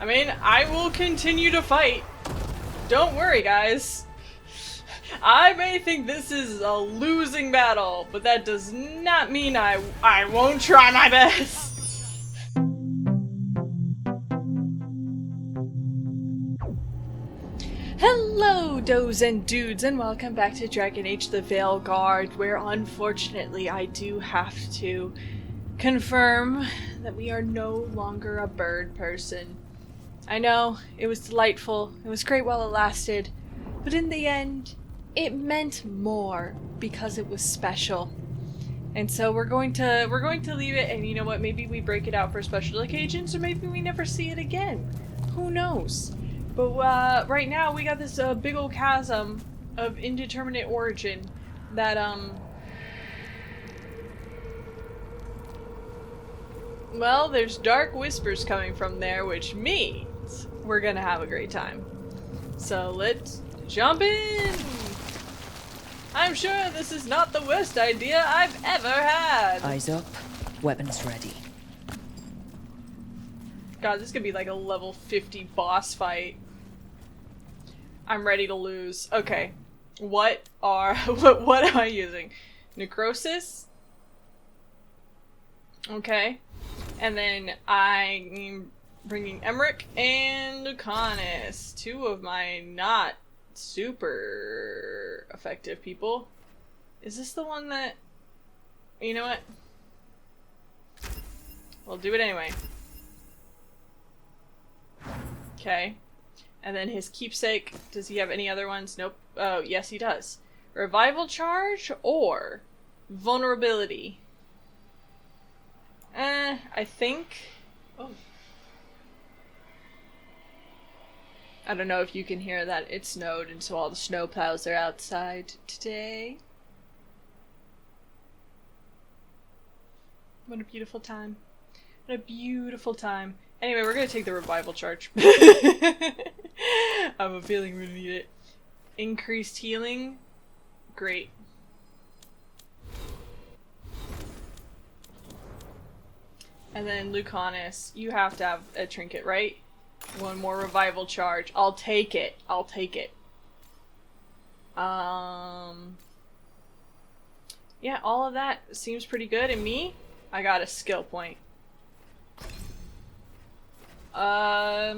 I mean, I will continue to fight. Don't worry, guys. I may think this is a losing battle, but that does not mean I won't try my best. Hello, does and dudes, and welcome back to Dragon Age the Veilguard, where unfortunately I do have to confirm that we are no longer a bird person. I know, it was delightful, it was great while it lasted, but in the end, it meant more because it was special. And so we're going to leave it, and you know what, maybe we break it out for special occasions, or maybe we never see it again. Who knows? But right now we got this big old chasm of indeterminate origin that well, there's dark whispers coming from there, which means we're gonna have a great time. So let's jump in! I'm sure this is not the worst idea I've ever had! Eyes up, weapons ready. God, this could be like a level 50 boss fight. I'm ready to lose. Okay. What am I using? Necrosis? Okay. And then I'm bringing Emmerich and Lucanus. Two of my not super effective people. Is this the one that... You know what? We'll do it anyway. Okay. And then his keepsake, does he have any other ones? Nope. Oh, yes he does. Revival charge or vulnerability? I think... Oh. I don't know if you can hear that. It snowed, and so all the snow plows are outside today. What a beautiful time. What a beautiful time. Anyway, we're gonna take the revival charge. I have a feeling we're gonna need it. Increased healing? Great. And then Lucanus, you have to have a trinket, right? One more revival charge. I'll take it. I'll take it. Yeah, all of that seems pretty good. And me, I got a skill point. I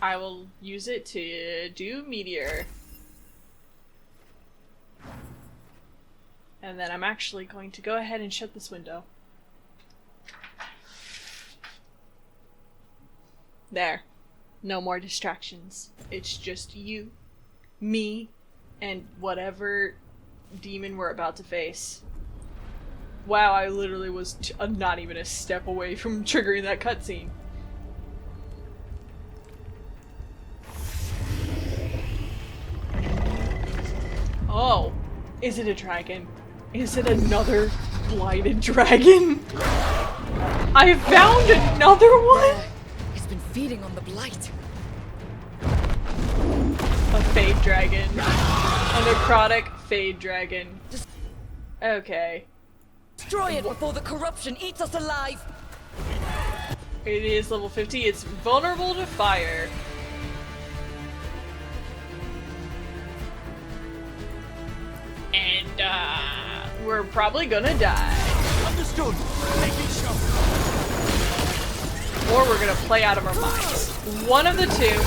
will use it to do Meteor. And then I'm actually going to go ahead and shut this window. There. No more distractions. It's just you, me, and whatever demon we're about to face. Wow, I literally was not even a step away from triggering that cutscene. Oh, is it a dragon? Is it another blighted dragon? I found another one? It's been feeding on the blight. A fade dragon. A necrotic fade dragon. Okay. Destroy it before the corruption eats us alive! It is level 50. It's vulnerable to fire. And, we're probably gonna die. Understood. Making sure. Or we're gonna play out of our minds. One of the two.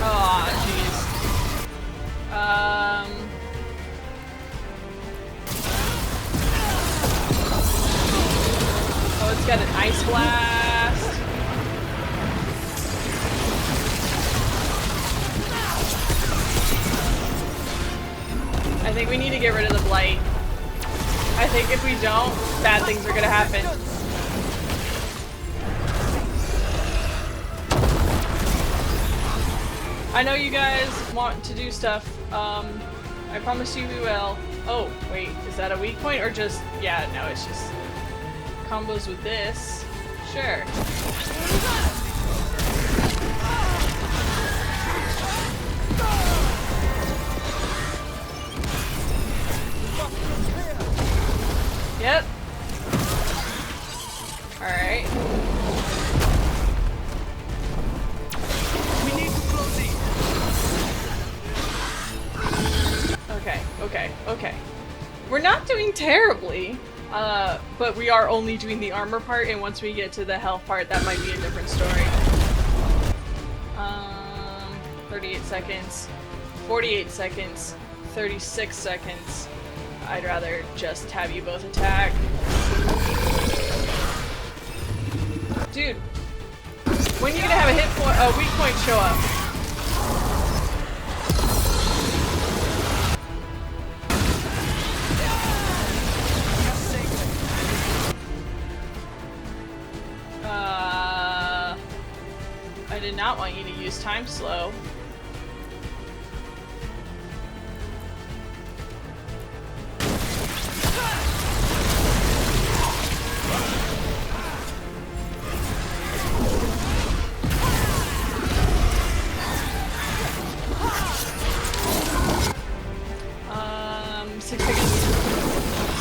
Oh, jeez. Oh, it's got an ice blast. I think we need to get rid of the blight. I think if we don't, bad things are gonna happen. I know you guys want to do stuff. I promise you we will. Oh, wait, is that a weak point or just... Yeah, no, it's just combos with this. Sure. okay. We're not doing terribly, but we are only doing the armor part, and once we get to the health part, that might be a different story. 38 seconds, 48 seconds, 36 seconds. I'd rather just have you both attack. Dude, when are you gonna have a weak point show up? I did not want you to use time slow.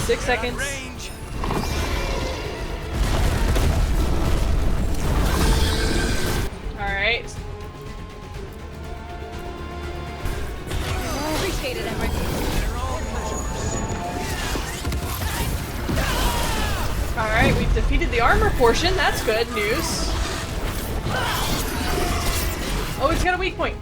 Six seconds. Range. Alright. Appreciate it, Emmerich. Alright, we've defeated the armor portion. That's good news. Oh, it's got a weak point.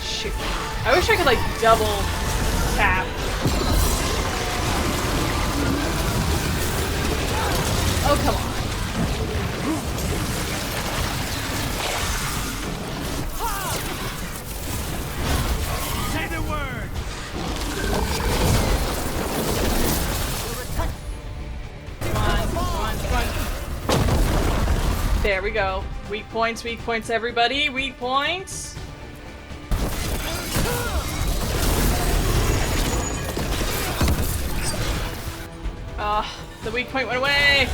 Shoot. I wish I could, like, double tap. Oh, come on. Say the word. Come on, come on, come on. There we go. Weak points, everybody. Weak points. The weak point went away.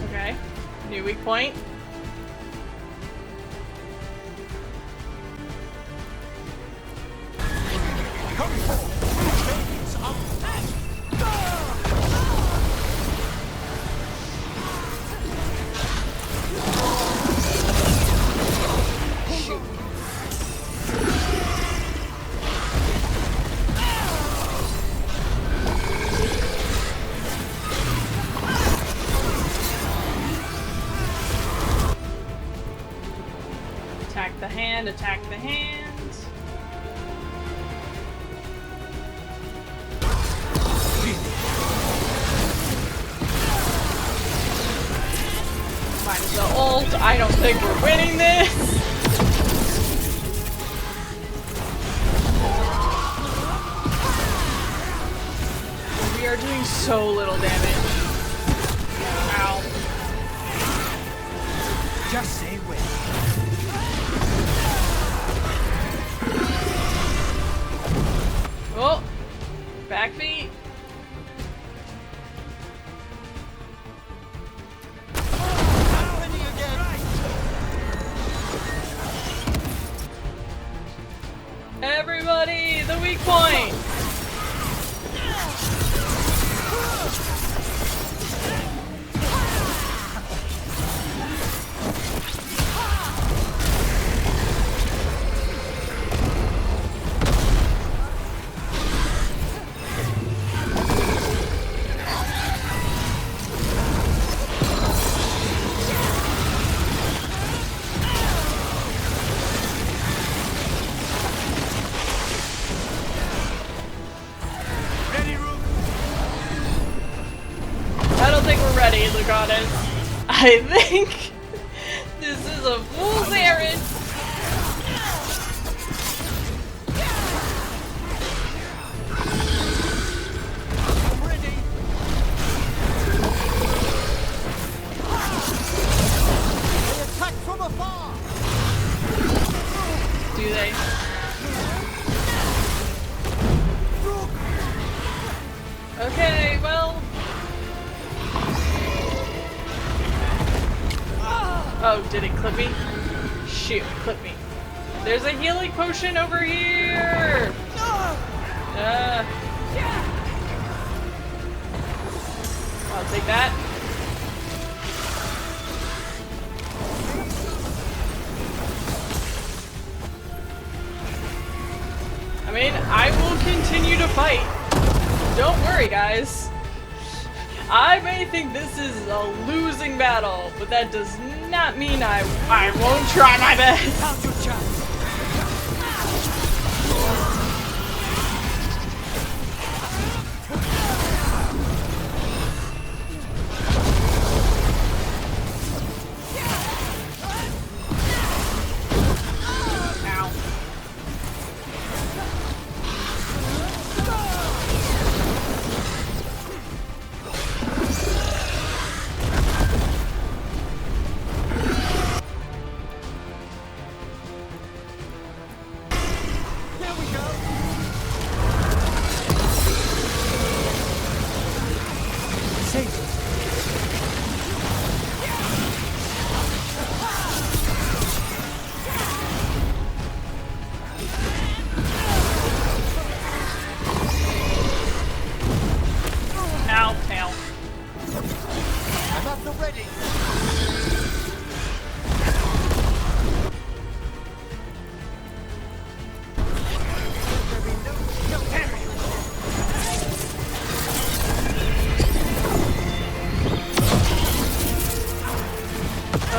Okay, new weak point. Coming forward. Veins up. Attack the hand, attack the hand. Might as well ult. I don't think we're winning this. We are doing so little damage. Ow. Just say when. Oh! Back feet. Happening again. Everybody, the weak point. Ready, Rook? I don't think we're ready, Lucanis. I think this is a fool's errand. I'm ready. They attack from afar. Do they? Okay, well, Oh, did it clip me? Shoot, clip me. There's a healing potion over here! I'll take that. I mean, I will continue to fight. Don't worry, guys. I may think this is a losing battle, but that does not mean I won't try my best. Now's your chance.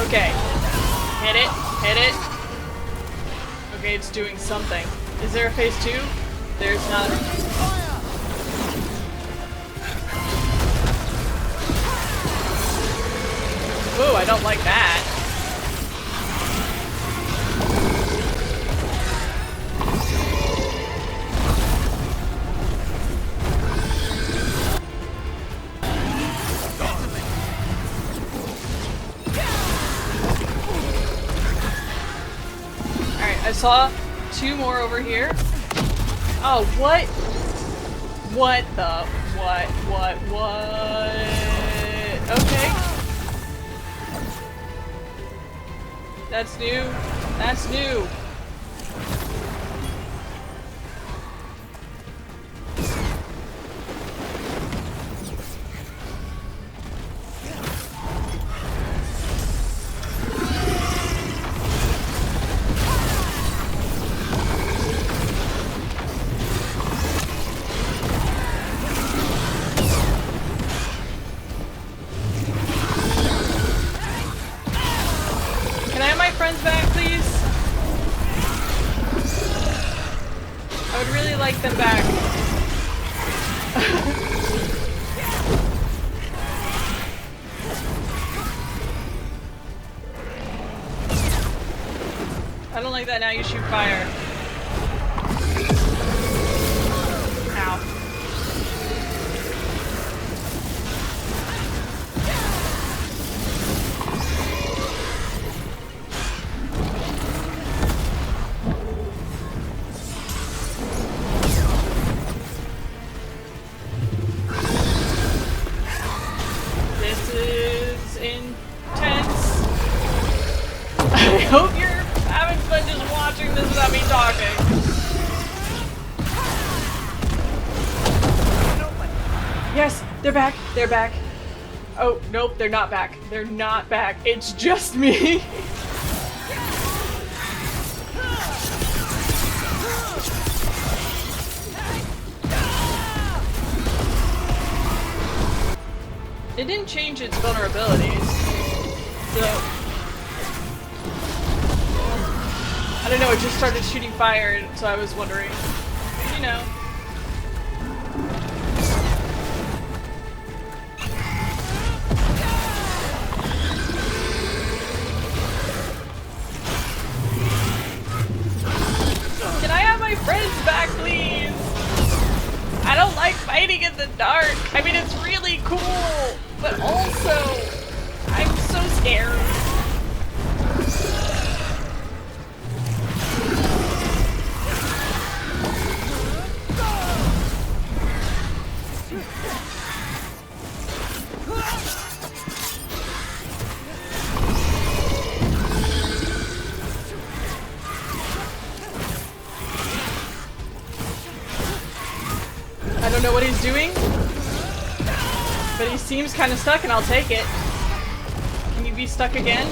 Okay. Hit it. Hit it. Okay, it's doing something. Is there a phase 2? There's not. Ooh, I don't like that. I saw 2 more over here. Oh, what? What the? What? Okay. That's new. That's new. Back, please. I would really like them back. I don't like that. Now you shoot fire. Ow. I hope you're having fun just watching this without me talking. Yes, they're back. They're back. Oh, nope, they're not back. They're not back. It's just me. It didn't change its vulnerabilities. So I don't know, it just started shooting fire, so I was wondering, you know. Can I have my friends back, please? I don't like fighting in the dark. I mean, it's really cool, but also, I'm so scared. don't know what he's doing, but he seems kind of stuck, and I'll take it. Can you be stuck again?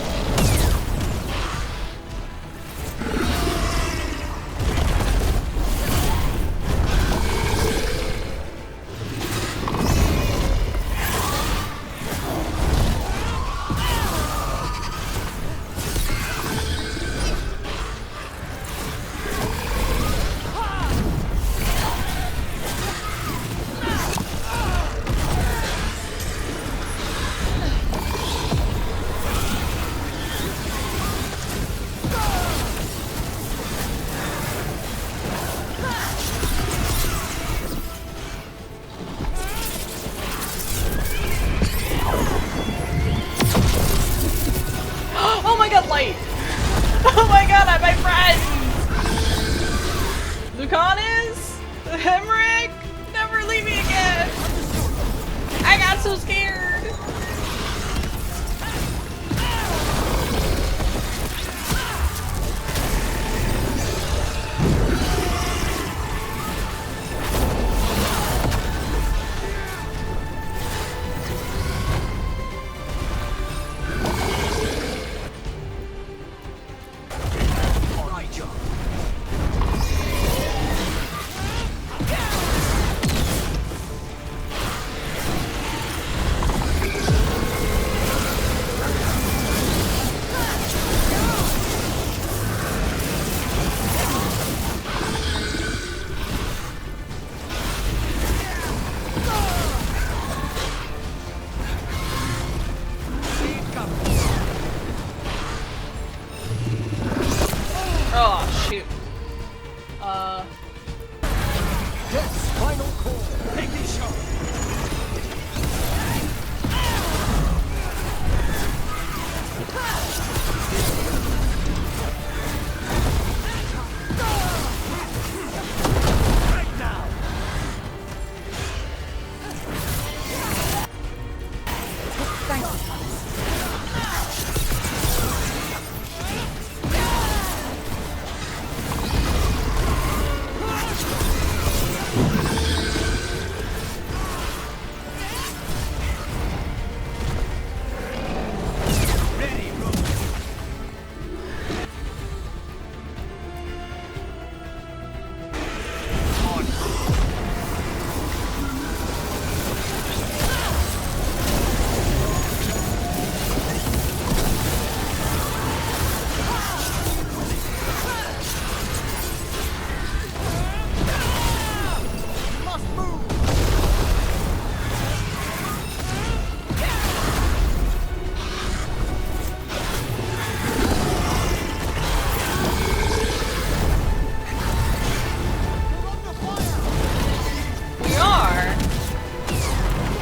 Oh my god, I'm my friend! Lucanis? Hemrick? Never leave me again! I got so scared! Oh, shoot. Death's final call. Take these shots. Right now. Thank you. Ready, Rook. Must move. We're under fire. We are?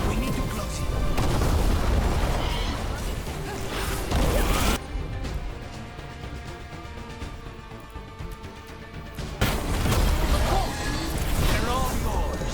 We need to close it. They're all yours.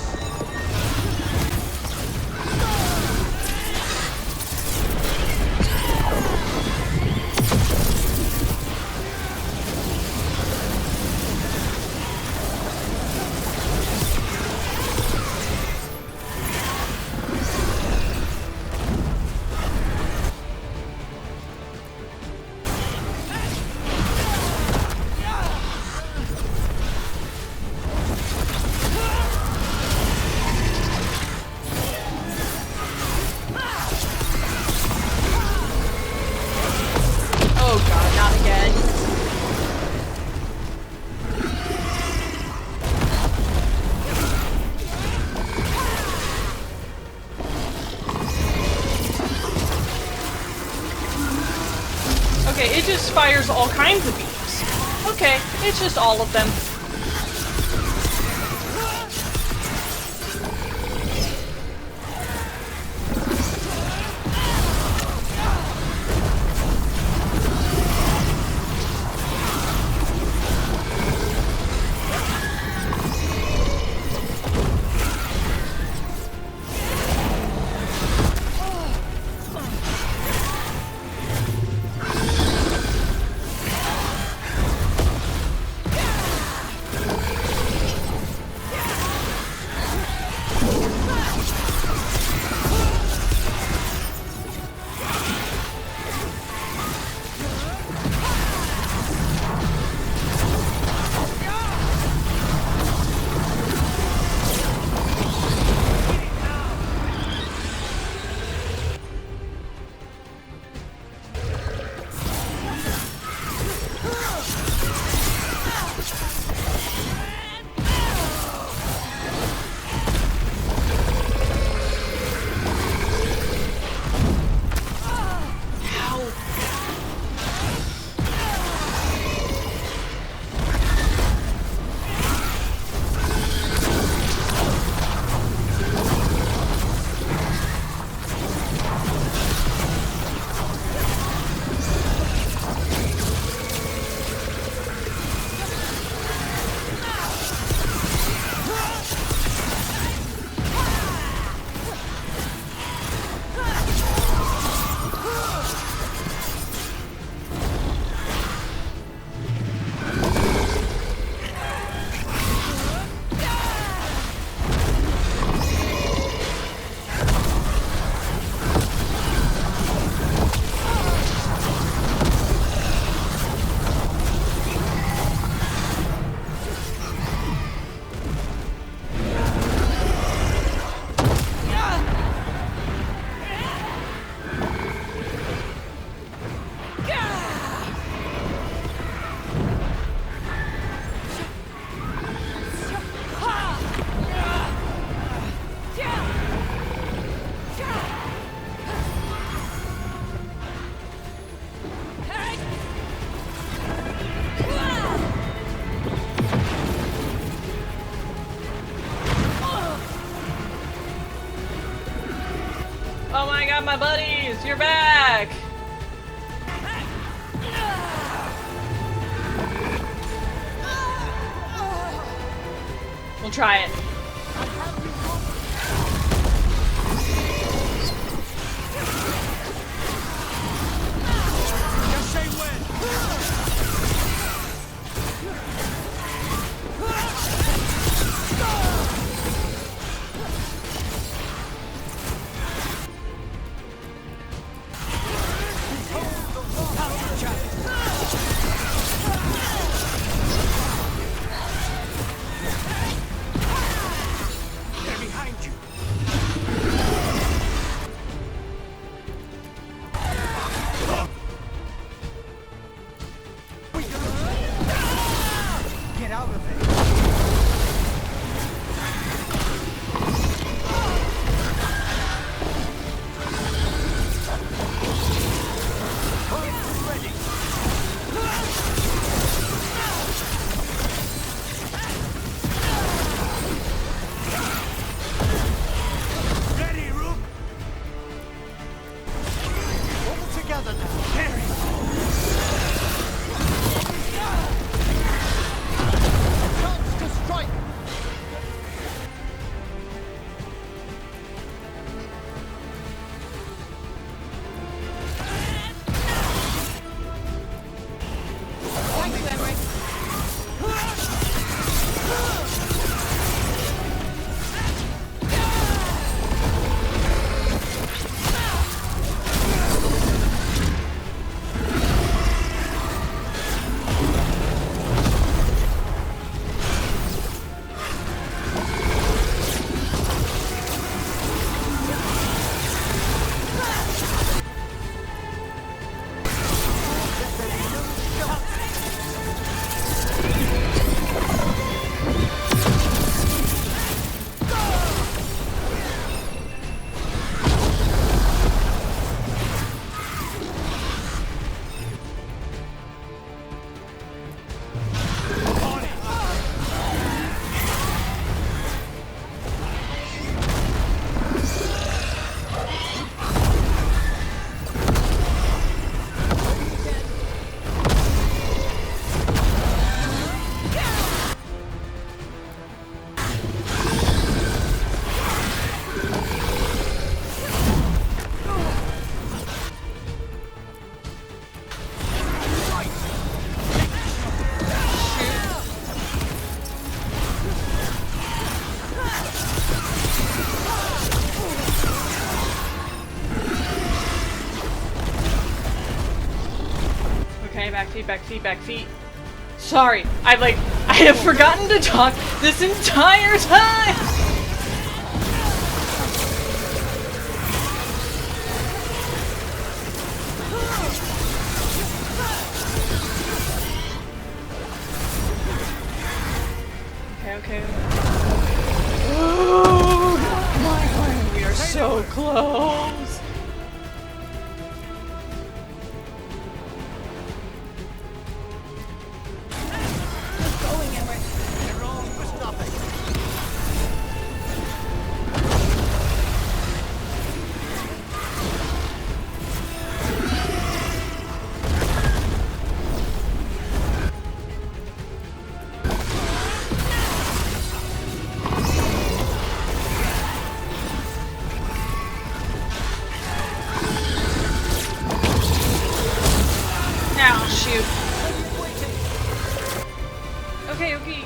Oh god, not again. Okay, it just fires all kinds of beams. Okay, it's just all of them. my buddies! You're back! We'll try it. Just say when. They're behind you. Get out of it. Ready. Ready, Rook. All together now. Carry. Chance to strike. Thank you, Emmerich. Okay, back feet, back feet, back feet. Sorry, I have forgotten to talk this entire time! Okay, okay. Oh, my God, we are so close! Going, Emmerich. They're all for nothing. Now, shoot. Okay, okay.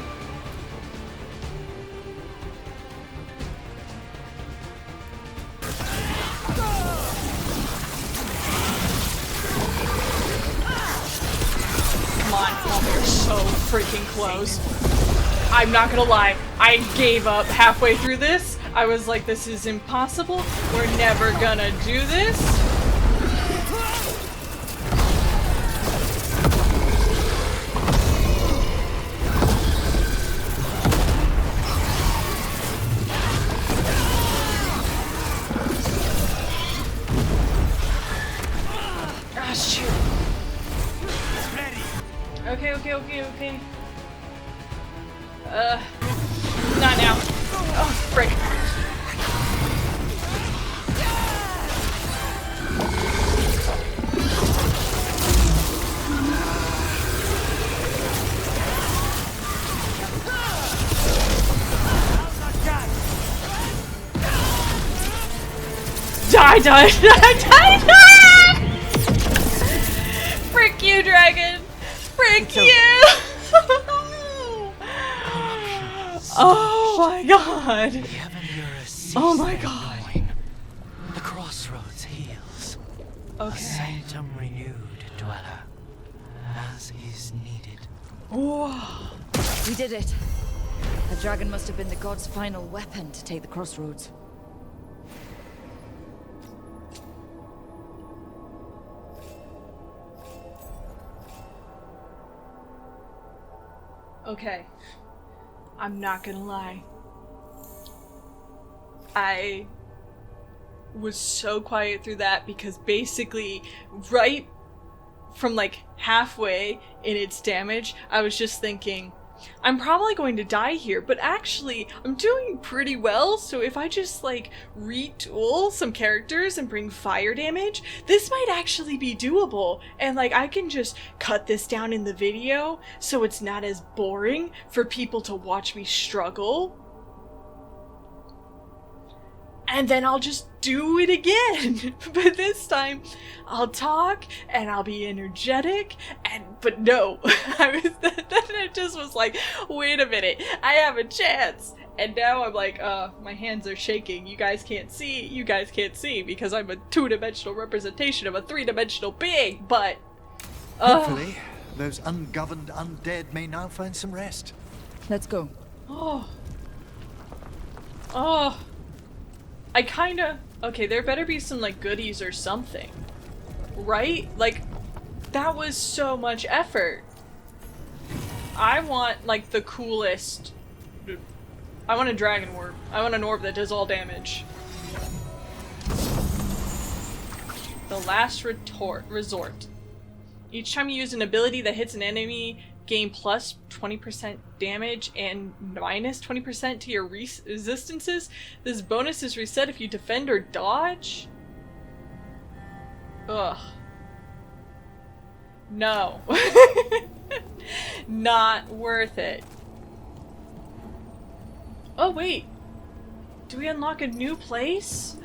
Come on, oh, we're so freaking close. I'm not gonna lie, I gave up halfway through this. I was like, this is impossible. We're never gonna do this. Ah, shoot. Okay, okay, okay, okay. Not now. Oh, frick. done. I'm done. Frick you, dragon. Frick you. Oh my god. Oh my god. The crossroads heals. Okay. A sanctum renewed, dweller, as is needed. Whoa. We did it. The dragon must have been the god's final weapon to take the crossroads. Okay. I'm not gonna lie. I was so quiet through that because basically right from like halfway in its damage, I was just thinking, I'm probably going to die here, but actually I'm doing pretty well, so if I just like retool some characters and bring fire damage, this might actually be doable. And like I can just cut this down in the video so it's not as boring for people to watch me struggle. And then I'll just do it again. But this time I'll talk and I'll be energetic but no. I just was like, wait a minute, I have a chance. And now I'm like, my hands are shaking. You guys can't see because I'm a 2-dimensional representation of a 3-dimensional being, but Hopefully, those ungoverned undead may now find some rest. Let's go. Oh. I kinda... Okay, there better be some, like, goodies or something. Right? Like, that was so much effort. I want, like, the coolest... I want a dragon orb. I want an orb that does all damage. The last resort. Each time you use an ability that hits an enemy, gain plus 20% damage and minus 20% to your resistances. This bonus is reset if you defend or dodge. Ugh. No. Not worth it. Oh wait. Do we unlock a new place?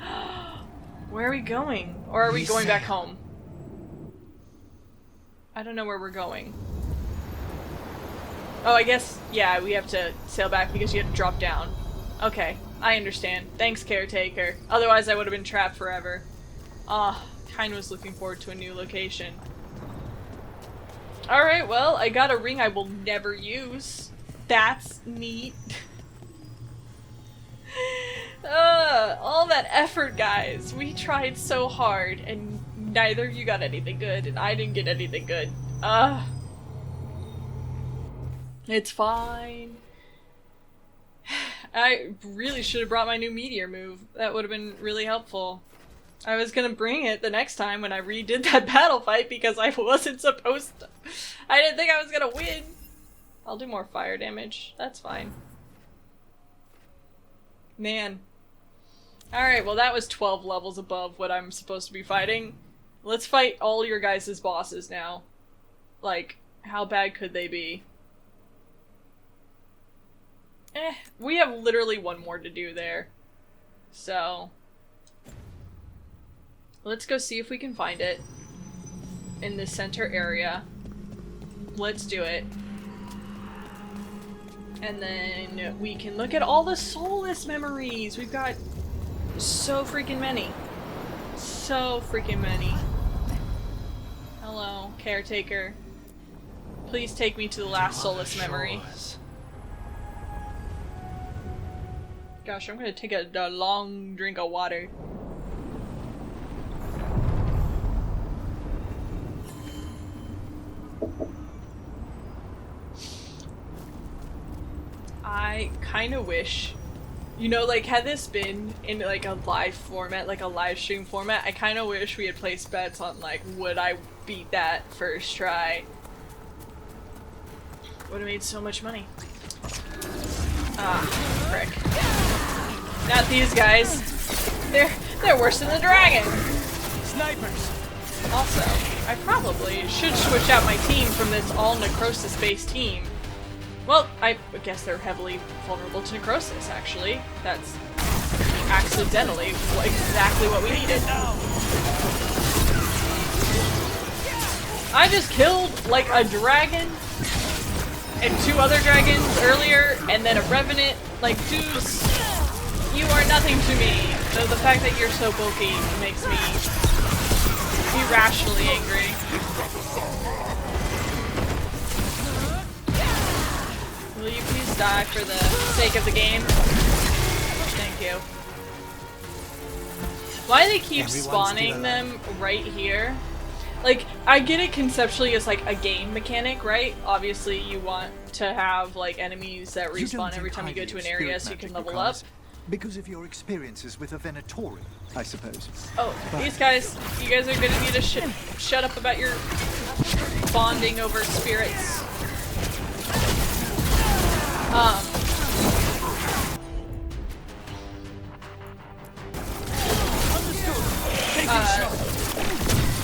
Where are we going? Or are we going back home? I don't know where we're going. Oh, I guess, yeah, we have to sail back because you have to drop down. Okay, I understand. Thanks, caretaker. Otherwise, I would have been trapped forever. Kinda was looking forward to a new location. Alright, well, I got a ring I will never use. That's neat. All that effort, guys. We tried so hard, and neither of you got anything good, and I didn't get anything good. It's fine. I really should have brought my new meteor move. That would have been really helpful. I was gonna bring it the next time when I redid that battle fight because I wasn't supposed to. I didn't think I was gonna win. I'll do more fire damage. That's fine. Man. Alright, well that was 12 levels above what I'm supposed to be fighting. Let's fight all your guys' bosses now. Like, how bad could they be? We have literally one more to do there. So... let's go see if we can find it. In the center area. Let's do it. And then we can look at all the soulless memories! We've got so freaking many. So freaking many. Hello, caretaker. Please take me to the last soulless memory. Gosh, I'm gonna take a long drink of water. I kind of wish, you know, like, had this been in, like, a live format, like a live stream format, I kind of wish we had placed bets on, like, would I beat that first try? Would have made so much money. Ah, frick. Not these guys. They're worse than the dragon. Snipers! Also, I probably should switch out my team from this all necrosis-based team. Well, I guess they're heavily vulnerable to necrosis, actually. That's accidentally exactly what we needed. I just killed like a dragon and 2 other dragons earlier, and then a revenant. Like, dudes, you are nothing to me. So the fact that you're so bulky makes me irrationally angry. Will you please die for the sake of the game? Thank you. Why they keep spawning them right here? Like, I get it conceptually as like a game mechanic, right? Obviously you want to have like enemies that respawn every time you go to an area so you can level up. Because of your experiences with a Venatorium, I suppose. Oh, these guys, you guys are gonna need to shut up about your bonding over spirits.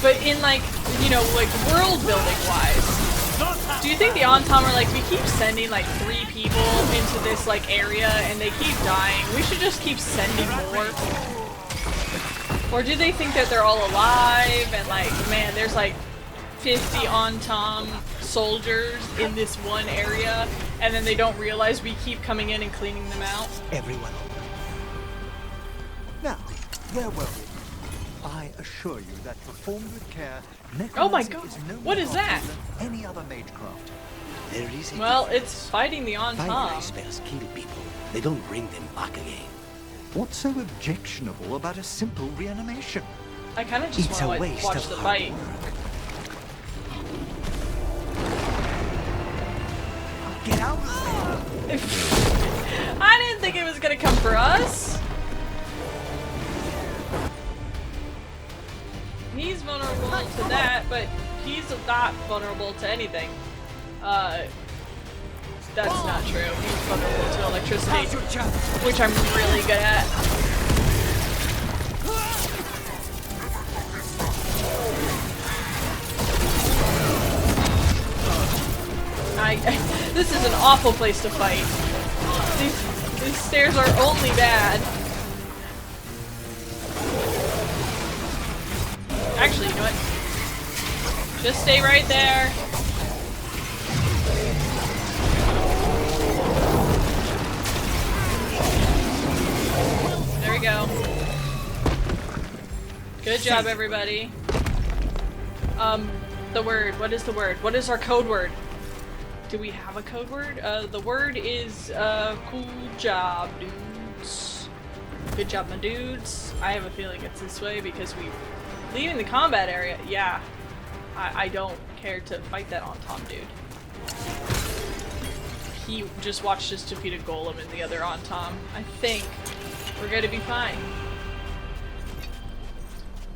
But in like, you know, like world building wise, do you think the Antom are like, we keep sending like 3 people into this like area and they keep dying, we should just keep sending more? Or do they think that they're all alive and like, man, there's like 50 Antom soldiers in this one area and then they don't realize we keep coming in and cleaning them out? Everyone. Now, where were we? I assure you that performed with care, Oh my necromancy god, is no what more is that? than any other magecraft. There is a Well, difference. it's fighting the Fire Antom. spells kill people. They don't bring them back again. What's so objectionable about a simple reanimation? I kind of just It's a want to waste watch of the hard fight. work. Get out of there! I didn't think it was gonna come for us. He's vulnerable to that, but he's not vulnerable to anything. That's not true. He's vulnerable to electricity, which I'm really good at. This is an awful place to fight. These stairs are only bad. Actually, you know what? Just stay right there. There we go. Good job, everybody. The word. What is the word? What is our code word? Do we have a code word? The word is, cool job, dudes. Good job, my dudes. I have a feeling it's this way because we... Leaving the combat area, yeah. I don't care to fight that Antom dude. He just watched us defeat a golem and the other Antom. I think we're gonna be fine.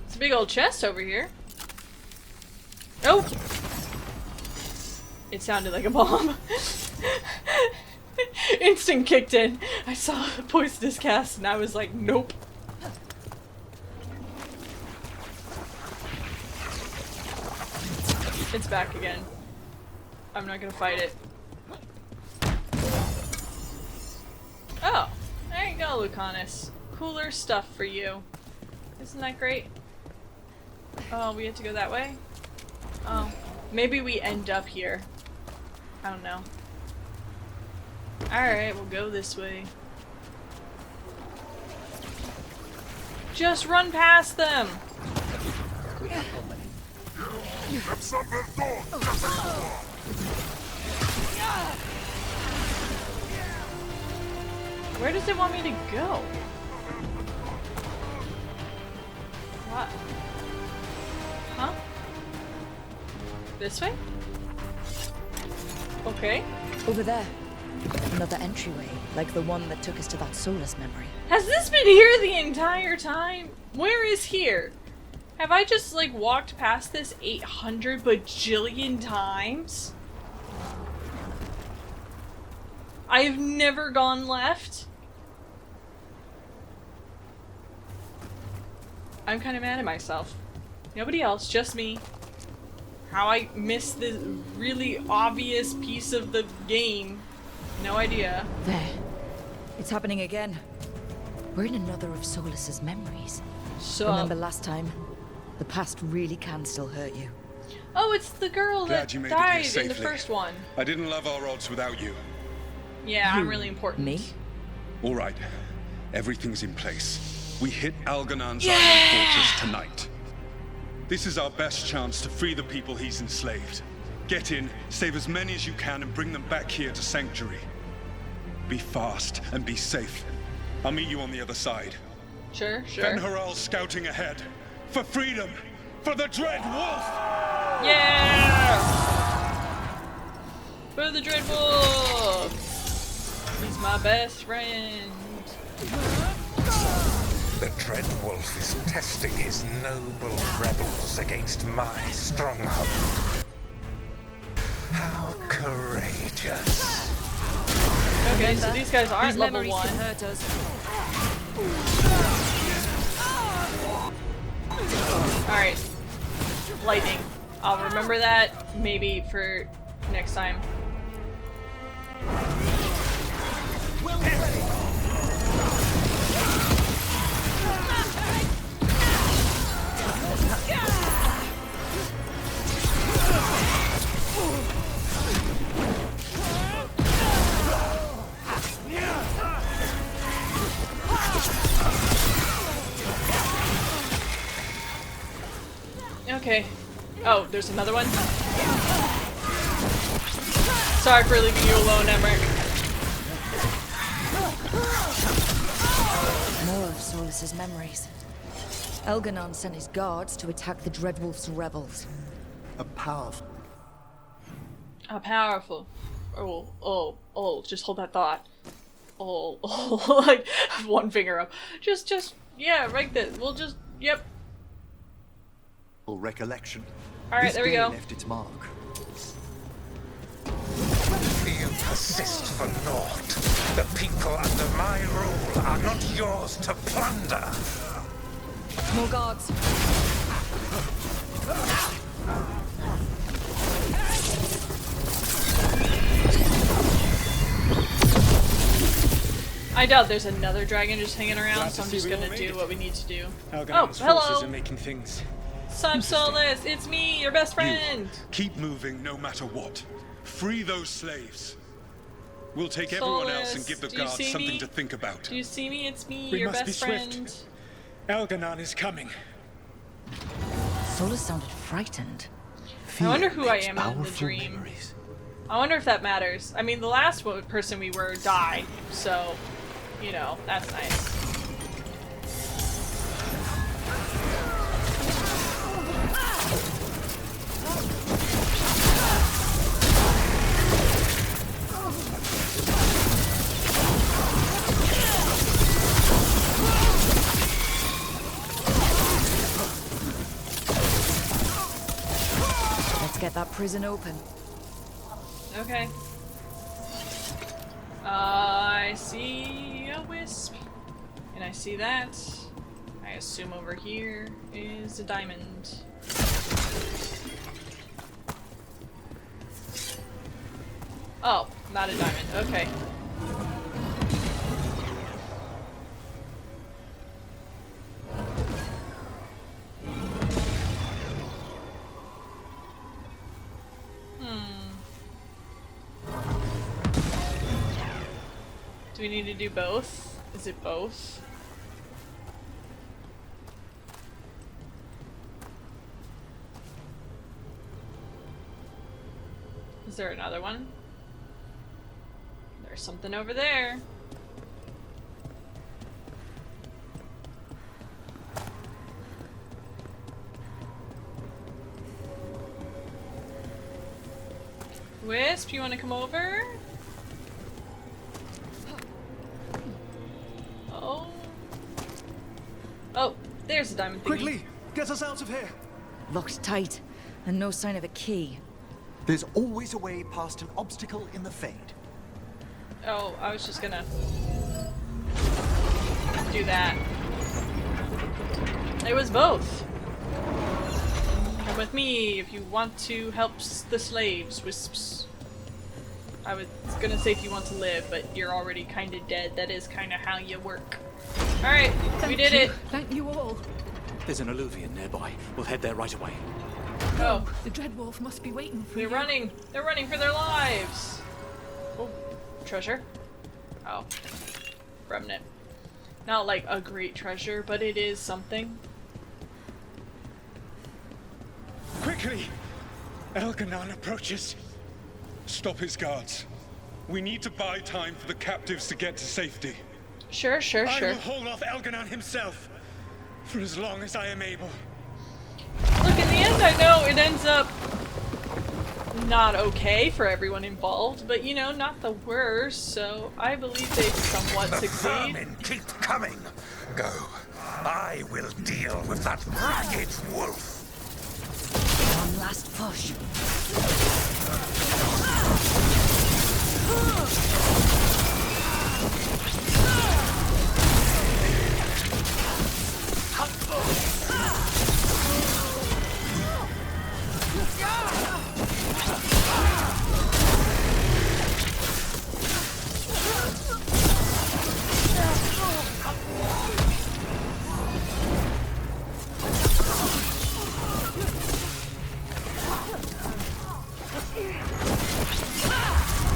It's a big old chest over here. Oh! It sounded like a bomb. Instinct kicked in. I saw a poisonous cast and I was like, nope. It's back again. I'm not gonna fight it. Oh, there you go, Lucanus. Cooler stuff for you. Isn't that great? Oh, we had to go that way? Oh, maybe we end up here. I don't know. Alright, we'll go this way. Just run past them! Where does it want me to go? What? Huh? This way? Okay. Over there. Another entryway, like the one that took us to that Solus memory. Has this been here the entire time? Where is here? Have I just like walked past this 800 bajillion times? I've never gone left. I'm kind of mad at myself. Nobody else, just me. How I missed this really obvious piece of the game. No idea. There. It's happening again. We're in another of Solus's memories. So, Remember last time? The past really can still hurt you. oh, it's the girl Glad that you made it died here in the safely. first one. I didn't love our odds without you. Yeah, I'm really important. Me? All right, everything's in place. We hit Algernon's island fortress tonight. This is our best chance to free the people he's enslaved. Get in, save as many as you can, and bring them back here to Sanctuary. Be fast and be safe. I'll meet you on the other side. Sure, sure. Ben Haral's scouting ahead. For freedom! For the Dread Wolf! Yeah! For the Dread Wolf! He's my best friend. The Dread Wolf is testing his noble rebels against my stronghold. How courageous. Okay, so these guys aren't These level memories 1. can hurt us. Alright. Lightning. I'll remember that maybe for next time. Okay. Oh, there's another one? Sorry for leaving you alone, Emmerich. More of Solus's memories. Elganon sent his guards to attack the Dreadwolf's rebels. A powerful. How powerful. Just hold that thought. Like, one finger up. Yeah, right there. We'll just, yep. Recollection. Alright, This there we day go. left its mark. You persist for naught. The people under my rule are not yours to plunder. More guards. I doubt there's another dragon just hanging around, Glad so to I'm see just we all gonna made do it. what we need to do. Algernon's Oh, hello! forces are making things. I'm Solus! It's me, your best friend! Keep moving no matter what. Free those slaves. We'll take everyone else and Solus, give the do you guards see something me? to think about. Do you see me? It's me, We your must be best swift. friend. Algernon is coming. Solus sounded frightened. I wonder Fear who I makes am in the powerful dream. memories. I wonder if that matters. I mean, the last person we were died, so, you know, that's nice. Let's get that prison open. Okay. I see a wisp. And I see that. I assume over here is a diamond. Oh, not a diamond. Okay. Do we need to do both? Is it both? Is there another one? There's something over there. Wisp, you want to come over? Oh. Oh, there's a diamond thingy. Quickly, get us out of here. Locked tight, and no sign of a key. There's always a way past an obstacle in the Fade. Oh, I was just gonna do that. It was both. Come with me if you want to help the slaves, Wisps. I was gonna say if you want to live, but you're already kinda dead. That is kinda how you work. Alright, we did it. Thank you all. There's an alluvion nearby. We'll head there right away. Oh, The Dreadwolf must be waiting for they're you. running. They're running for their lives. Oh, treasure. Oh, remnant. Not like a great treasure, but it is something. Quickly! Elganon approaches. Stop his guards. We need to buy time for the captives to get to safety. Sure, sure, I sure. will hold off Elganon himself for as long as I am able. Look, in the end, I know it ends up not okay for everyone involved, but you know, not the worst, so I believe they somewhat The succeed. vermin keep coming. Go. I will deal with that ragged wolf. One last push.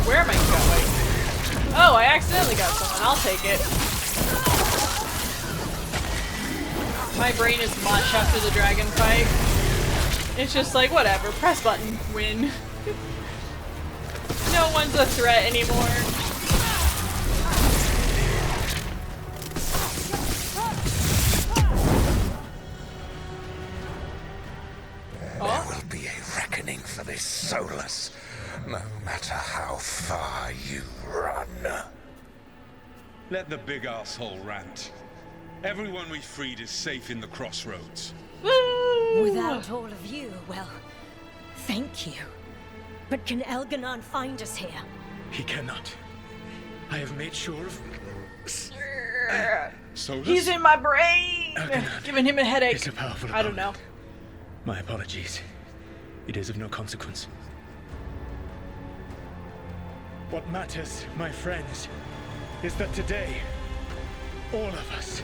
Where am I going? Oh, I accidentally got someone. I'll take it. My brain is mush after the dragon fight. It's just like, whatever, press button, win. No one's a threat anymore. There will be a reckoning for this Solus, no matter how far you run. Let the big asshole rant. Everyone we freed is safe in the crossroads. Woo! Without all of you, well, thank you. But can Elganon find us here? He cannot. I have made sure of... Solus? He's in my brain! Elganon Giving him a headache. is a powerful I don't know. opponent. My apologies. It is of no consequence. What matters, my friends, is that today, all of us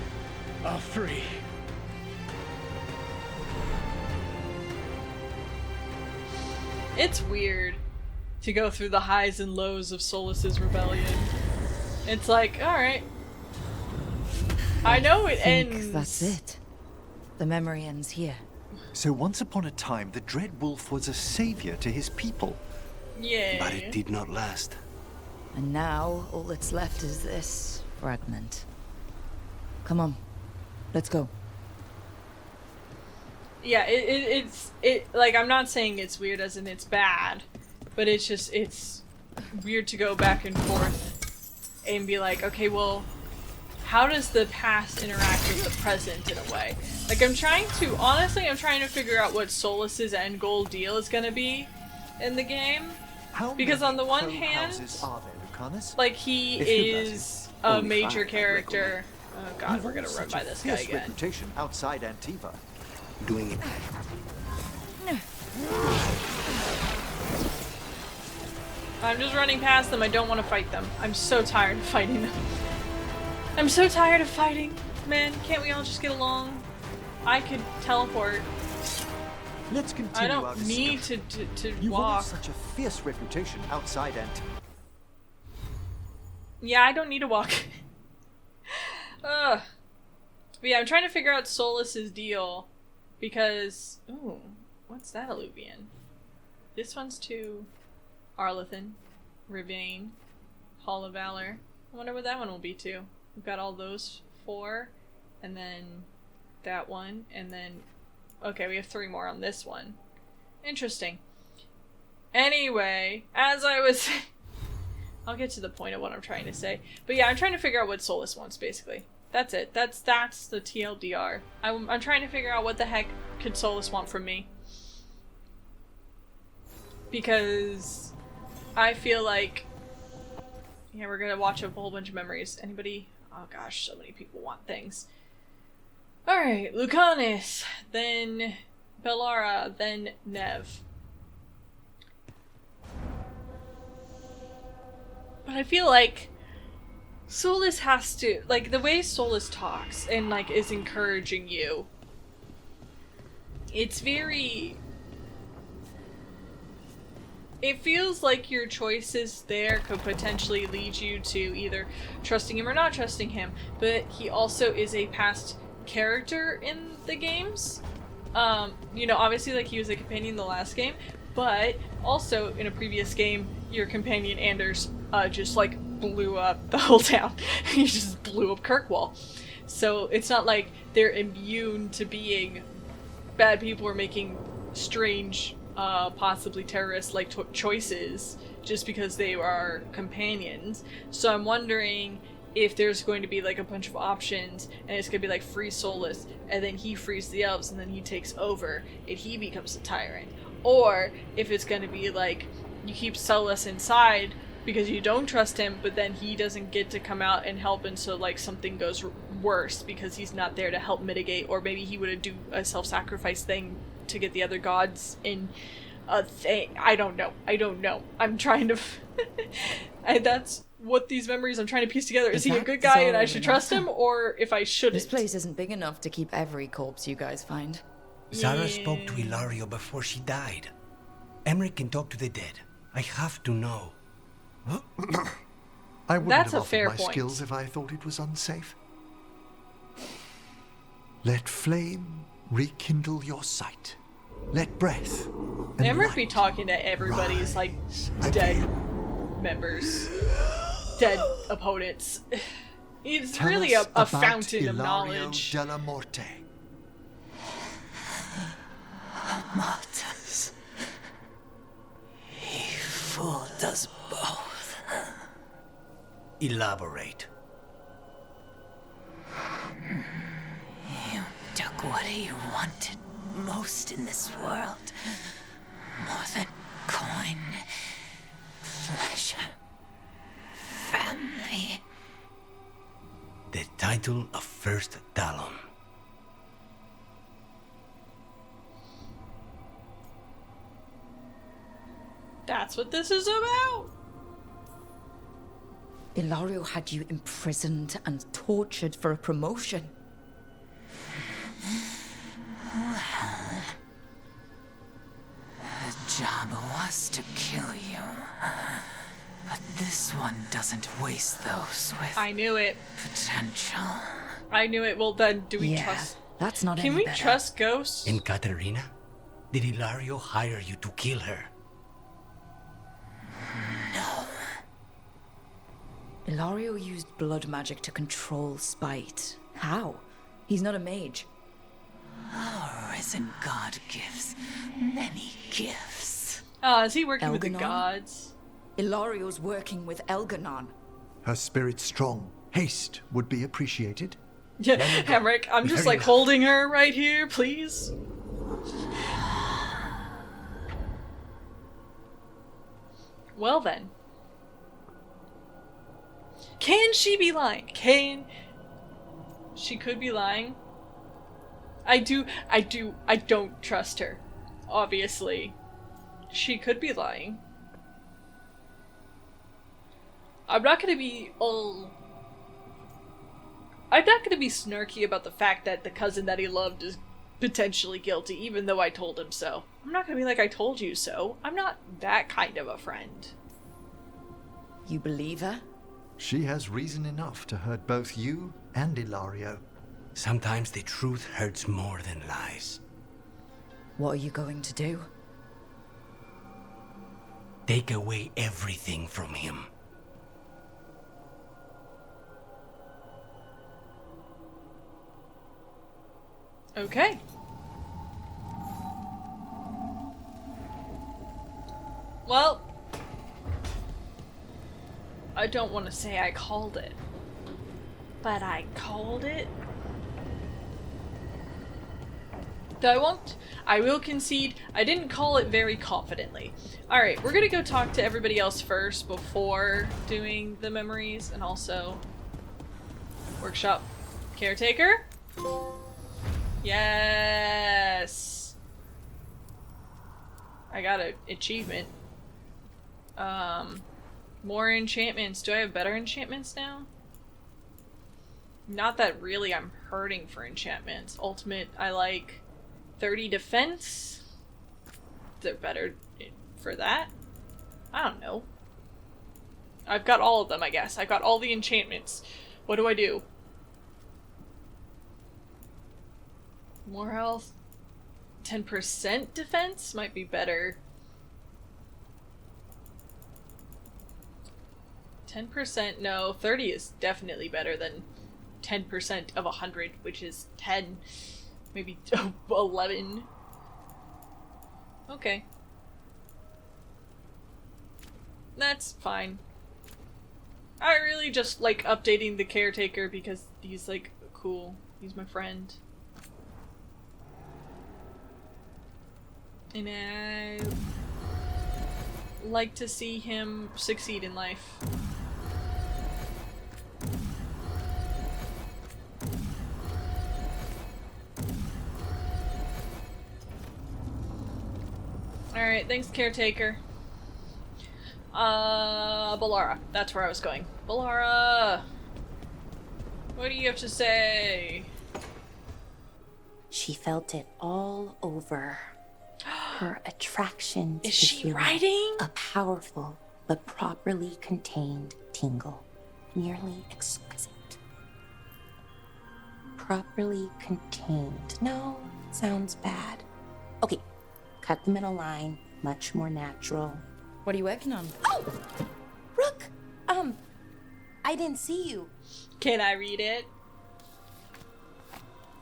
are free. It's weird to go through the highs and lows of Solus's rebellion. It's like, alright. I know it ends. That's it. The memory ends here. So once upon a time, the Dread Wolf was a savior to his people. Yeah. But it did not last. And now, all that's left is this fragment. Come on. Let's go. Yeah, it's like, I'm not saying it's weird as in it's bad, but it's just, it's weird to go back and forth and be like, okay, well, how does the past interact with the present in a way? Like, honestly, I'm trying to figure out what Solus's end goal deal is gonna be in the game. How Because many on the one clone hand, houses are there, Lucanus? like, he If you is a only major 5, character. Oh god, You've we're gonna all run such by a this guy fierce again. reputation outside Antiva. Doing it. I'm just running past them. I don't want to fight them. I'm so tired of fighting them. I'm so tired of fighting. Man, can't we all just get along? I could teleport. Let's continue I our don't need discussion. to You've all walk. such a fierce reputation outside Antiva. Yeah, I don't need to walk. Ugh. But yeah, I'm trying to figure out Solus's deal. Because... Ooh, what's that alluvian? This one's to Arlethan, Rivane, Hall of Valor. I wonder what that one will be to. We've got all those 4, and then that one, and then... Okay, we have 3 more on this one. Interesting. Anyway, as I was... I'll get to the point of what I'm trying to say. But yeah, I'm trying to figure out what Solus wants, basically. That's it. That's the TLDR. I'm trying to figure out what the heck could Solus want from me. Because I feel like... Yeah, we're gonna watch a whole bunch of memories. Anybody? Oh gosh, so many people want things. Alright, Lucanus, then Bellara, then Nev. But I feel like Solus has to, like, the way Solus talks and, like, is encouraging you, it's very... It feels like your choices there could potentially lead you to either trusting him or not trusting him, but he also is a past character in the games. You know, obviously, like, he was a companion in the last game, but also in a previous game, your companion Anders just, like, blew up the whole town. He just blew up Kirkwall. So it's not like they're immune to being bad people or making strange, possibly terrorist-like choices just because they are companions. So I'm wondering if there's going to be like a bunch of options and it's going to be like free Solus and then he frees the elves and then he takes over and he becomes a tyrant. Or if it's going to be like you keep Solus inside because you don't trust him, but then he doesn't get to come out and help, and so like something goes worse because he's not there to help mitigate, or maybe he would do a self-sacrifice thing to get the other gods in a thing. I don't know. I'm trying to... that's what these memories I'm trying to piece together. Is he a good guy and I should trust him, or if I shouldn't? This place isn't big enough to keep every corpse you guys find. Zara spoke to Ilario before she died. Emmerich can talk to the dead. I have to know. I wouldn't That's have a offered fair my point. skills if I thought it was unsafe. Let flame rekindle your sight. Let breath and Emmerich be light talking to everybody's like rise dead again. members, dead opponents. He's Tell really us a about fountain of Ilario knowledge. della Morte. Martyrs. He fooled us both. Elaborate. You took what you wanted most in this world. More than coin, pleasure, family. The title of First Talon. That's what this is about. Ilario had you imprisoned and tortured for a promotion. The job was to kill you. But this one doesn't waste those with I knew it. potential. I knew it. Well, then, do we Yeah, trust? that's not Can any we better. trust ghosts? And Katerina? Did Ilario hire you to kill her? Ilario used blood magic to control spite. How? He's not a mage. Our risen god gives many gifts. Is he working with the Elganon? gods? Ilario's working with Elganon. Her spirit strong. Haste would be appreciated. Yeah, Emmerich, I'm just Very like nice. holding her right here, please. Well then. Can she be lying? She could be lying. I don't trust her. Obviously. She could be lying. I'm not gonna be I'm not gonna be snarky about the fact that the cousin that he loved is potentially guilty, even though I told him so. I'm not gonna be like, I told you so. I'm not that kind of a friend. You believe her? She has reason enough to hurt both you and Ilario. Sometimes the truth hurts more than lies. What are you going to do? Take away everything from him. Okay. Well, I don't want to say I called it, but I called it. Though I will concede, I didn't call it very confidently. Alright, we're gonna go talk to everybody else first before doing the memories, and also workshop caretaker. Yes! I got an achievement. More enchantments. Do I have better enchantments now? Not that really I'm hurting for enchantments. Ultimate, I like 30 defense. They're better for that. I don't know. I've got all of them, I guess. I've got all the enchantments. What do I do? More health. 10% defense might be better. 10%, no, 30 is definitely better than 10% of 100, which is 10, maybe 11. Okay. That's fine. I really just like updating the caretaker because he's like cool. He's my friend. And I like to see him succeed in life. Alright, thanks, caretaker. Balara. That's where I was going. Balara! What do you have to say? She felt it all over. Her attraction to Is the she feeling. writing? A powerful but properly contained tingle. Nearly exquisite. Properly contained. No, sounds bad. Okay, cut the middle line. Much more natural. What are you working on? Oh! Rook! I didn't see you. Can I read it?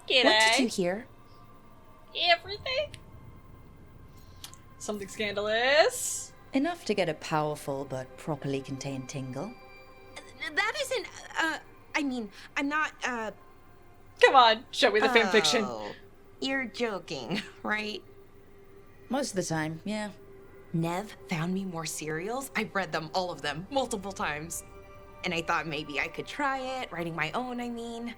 Can What I? did you hear? Everything? Something scandalous? Enough to get a powerful but properly contained tingle. That isn't, I mean, I'm not, Come on, show me the fanfiction. You're joking, right? Most of the time, yeah. Nev found me more serials. I've read them, all of them, multiple times. And I thought maybe I could try it, writing my own, I mean.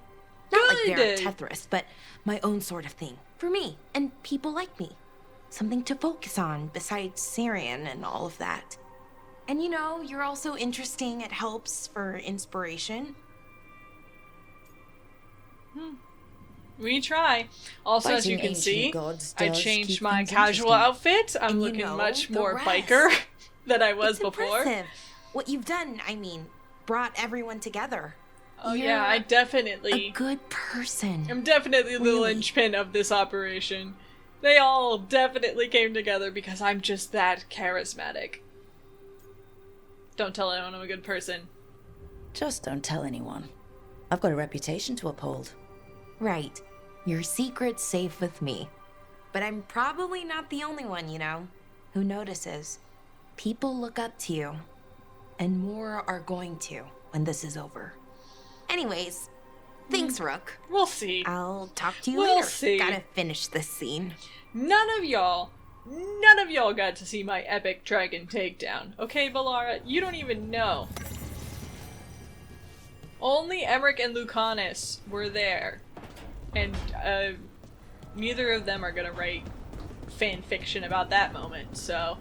Not like they're Tetris, but my own sort of thing. For me, and people like me. Something to focus on, besides Syrian and all of that. And you know, you're also interesting. It helps for inspiration. We try. Also, as you Fighting can see, ancient gods I does changed keep my things casual interesting. outfit. I'm And you looking know, much the more rest. biker than I was It's before. impressive. What you've done, I mean, brought everyone together. Oh yeah, I You're definitely... a good person. I'm definitely the Really. linchpin of this operation. They all definitely came together because I'm just that charismatic. Don't tell anyone I'm a good person. Just don't tell anyone. I've got a reputation to uphold. Right. Your secret's safe with me. But I'm probably not the only one, you know, who notices. People look up to you. And more are going to when this is over. Anyways, thanks, Rook. We'll see. I'll talk to you We'll later. see. Gotta finish this scene. None of y'all got to see my epic dragon takedown. Okay, Balara, you don't even know. Only Emmerich and Lucanus were there. And, neither of them are gonna write fan fiction about that moment, so...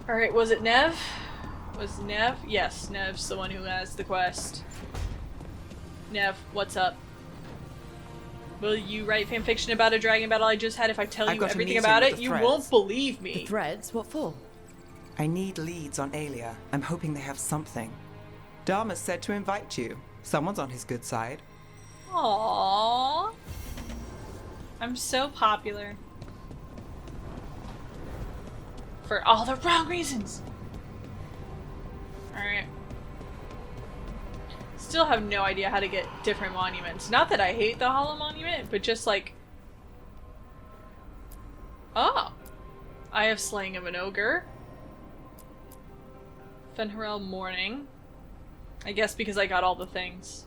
Alright, was it Nev? Was Nev? Yes, Nev's the one who has the quest. Nev, what's up? Will you write fanfiction about a dragon battle I just had if I tell I've you got a everything meeting about with it? the You threads. won't believe me. The threads? What for? I need leads on Aelia. I'm hoping they have something. Dharma said to invite you. Someone's on his good side. Aww. I'm so popular. For all the wrong reasons. Alright. Still have no idea how to get different monuments. Not that I hate the Hollow Monument, but just like... Oh! I have Slaying of an Ogre. Fenharel Mourning. I guess because I got all the things.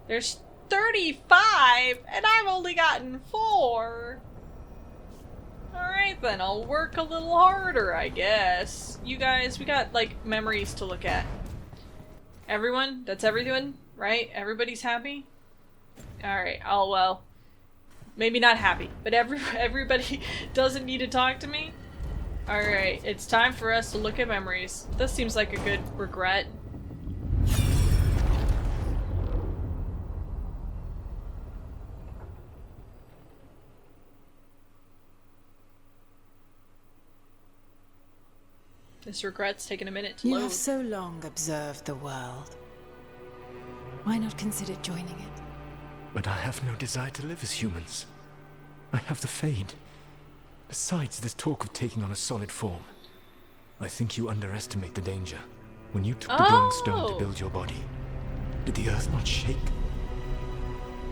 There's 35, and I've only gotten 4. Alright then, I'll work a little harder, I guess. You guys, we got, like, memories to look at. Everyone? That's everyone? Right? Everybody's happy? Alright, well, maybe not happy, but everybody doesn't need to talk to me? Alright, it's time for us to look at memories. This seems like a good regret. This regret's taking a minute to You load. have so long observed the world. Why not consider joining it? But I have no desire to live as humans. I have the Fade. Besides, this talk of taking on a solid form. I think you underestimate the danger. When you took the Dawn Stone to build your body, did the Earth not shake?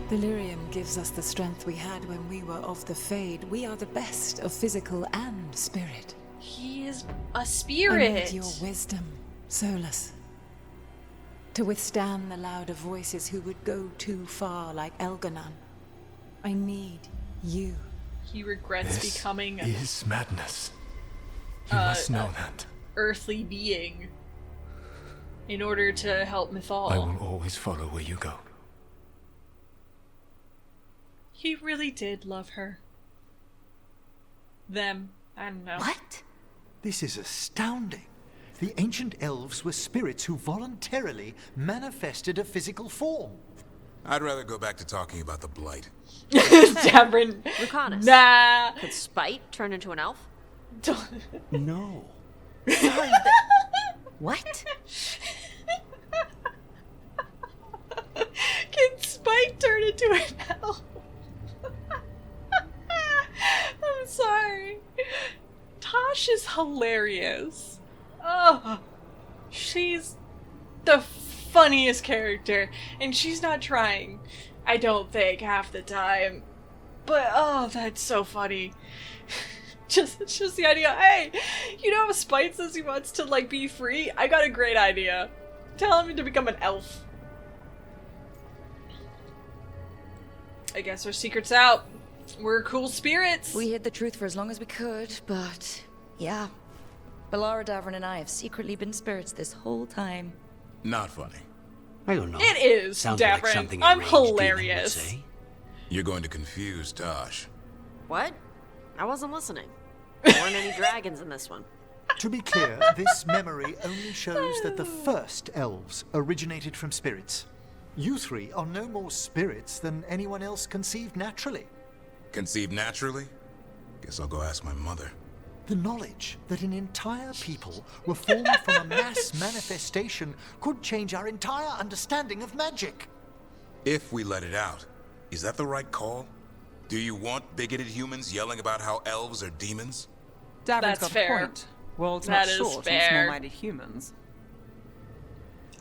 Delirium gives us the strength we had when we were of the Fade. We are the best of physical and spirit. He is a I spirit. need your wisdom, Solus. To withstand the louder voices who would go too far like Elganon. I need you. He regrets This becoming is madness. You must know that. earthly being in order to help Mythal. I will always follow where you go. He really did love her. Them. I don't know. What? This is astounding. The ancient elves were spirits who voluntarily manifested a physical form. I'd rather go back to talking about the Blight. Davrin. Lucanus. Nah. Could Spite turn into an elf? No. Sorry, but... What? Can Spike turn into an elf? I'm sorry. Tosh is hilarious. Oh, she's the funniest character, and she's not trying, I don't think, half the time. But oh, that's so funny. just the idea. Hey, you know how Spite says he wants to like be free? I got a great idea. Tell him to become an elf. I guess our secret's out. We're cool spirits. We hid the truth for as long as we could, but yeah. Balara, Davrin, and I have secretly been spirits this whole time. Not funny. I don't know. It is, Sounds like Davrin. something I'm a rage demon would hilarious. say. You're going to confuse Tosh. What? I wasn't listening. There weren't any dragons in this one. To be clear, this memory only shows that the first elves originated from spirits. You three are no more spirits than anyone else conceived naturally. Conceived naturally? Guess I'll go ask my mother. The knowledge that an entire people were formed from a mass manifestation could change our entire understanding of magic. If we let it out, is that the right call? Do you want bigoted humans yelling about how elves are demons? Davrin's That's got fair. a point. World's That not is short on fair. small-minded humans.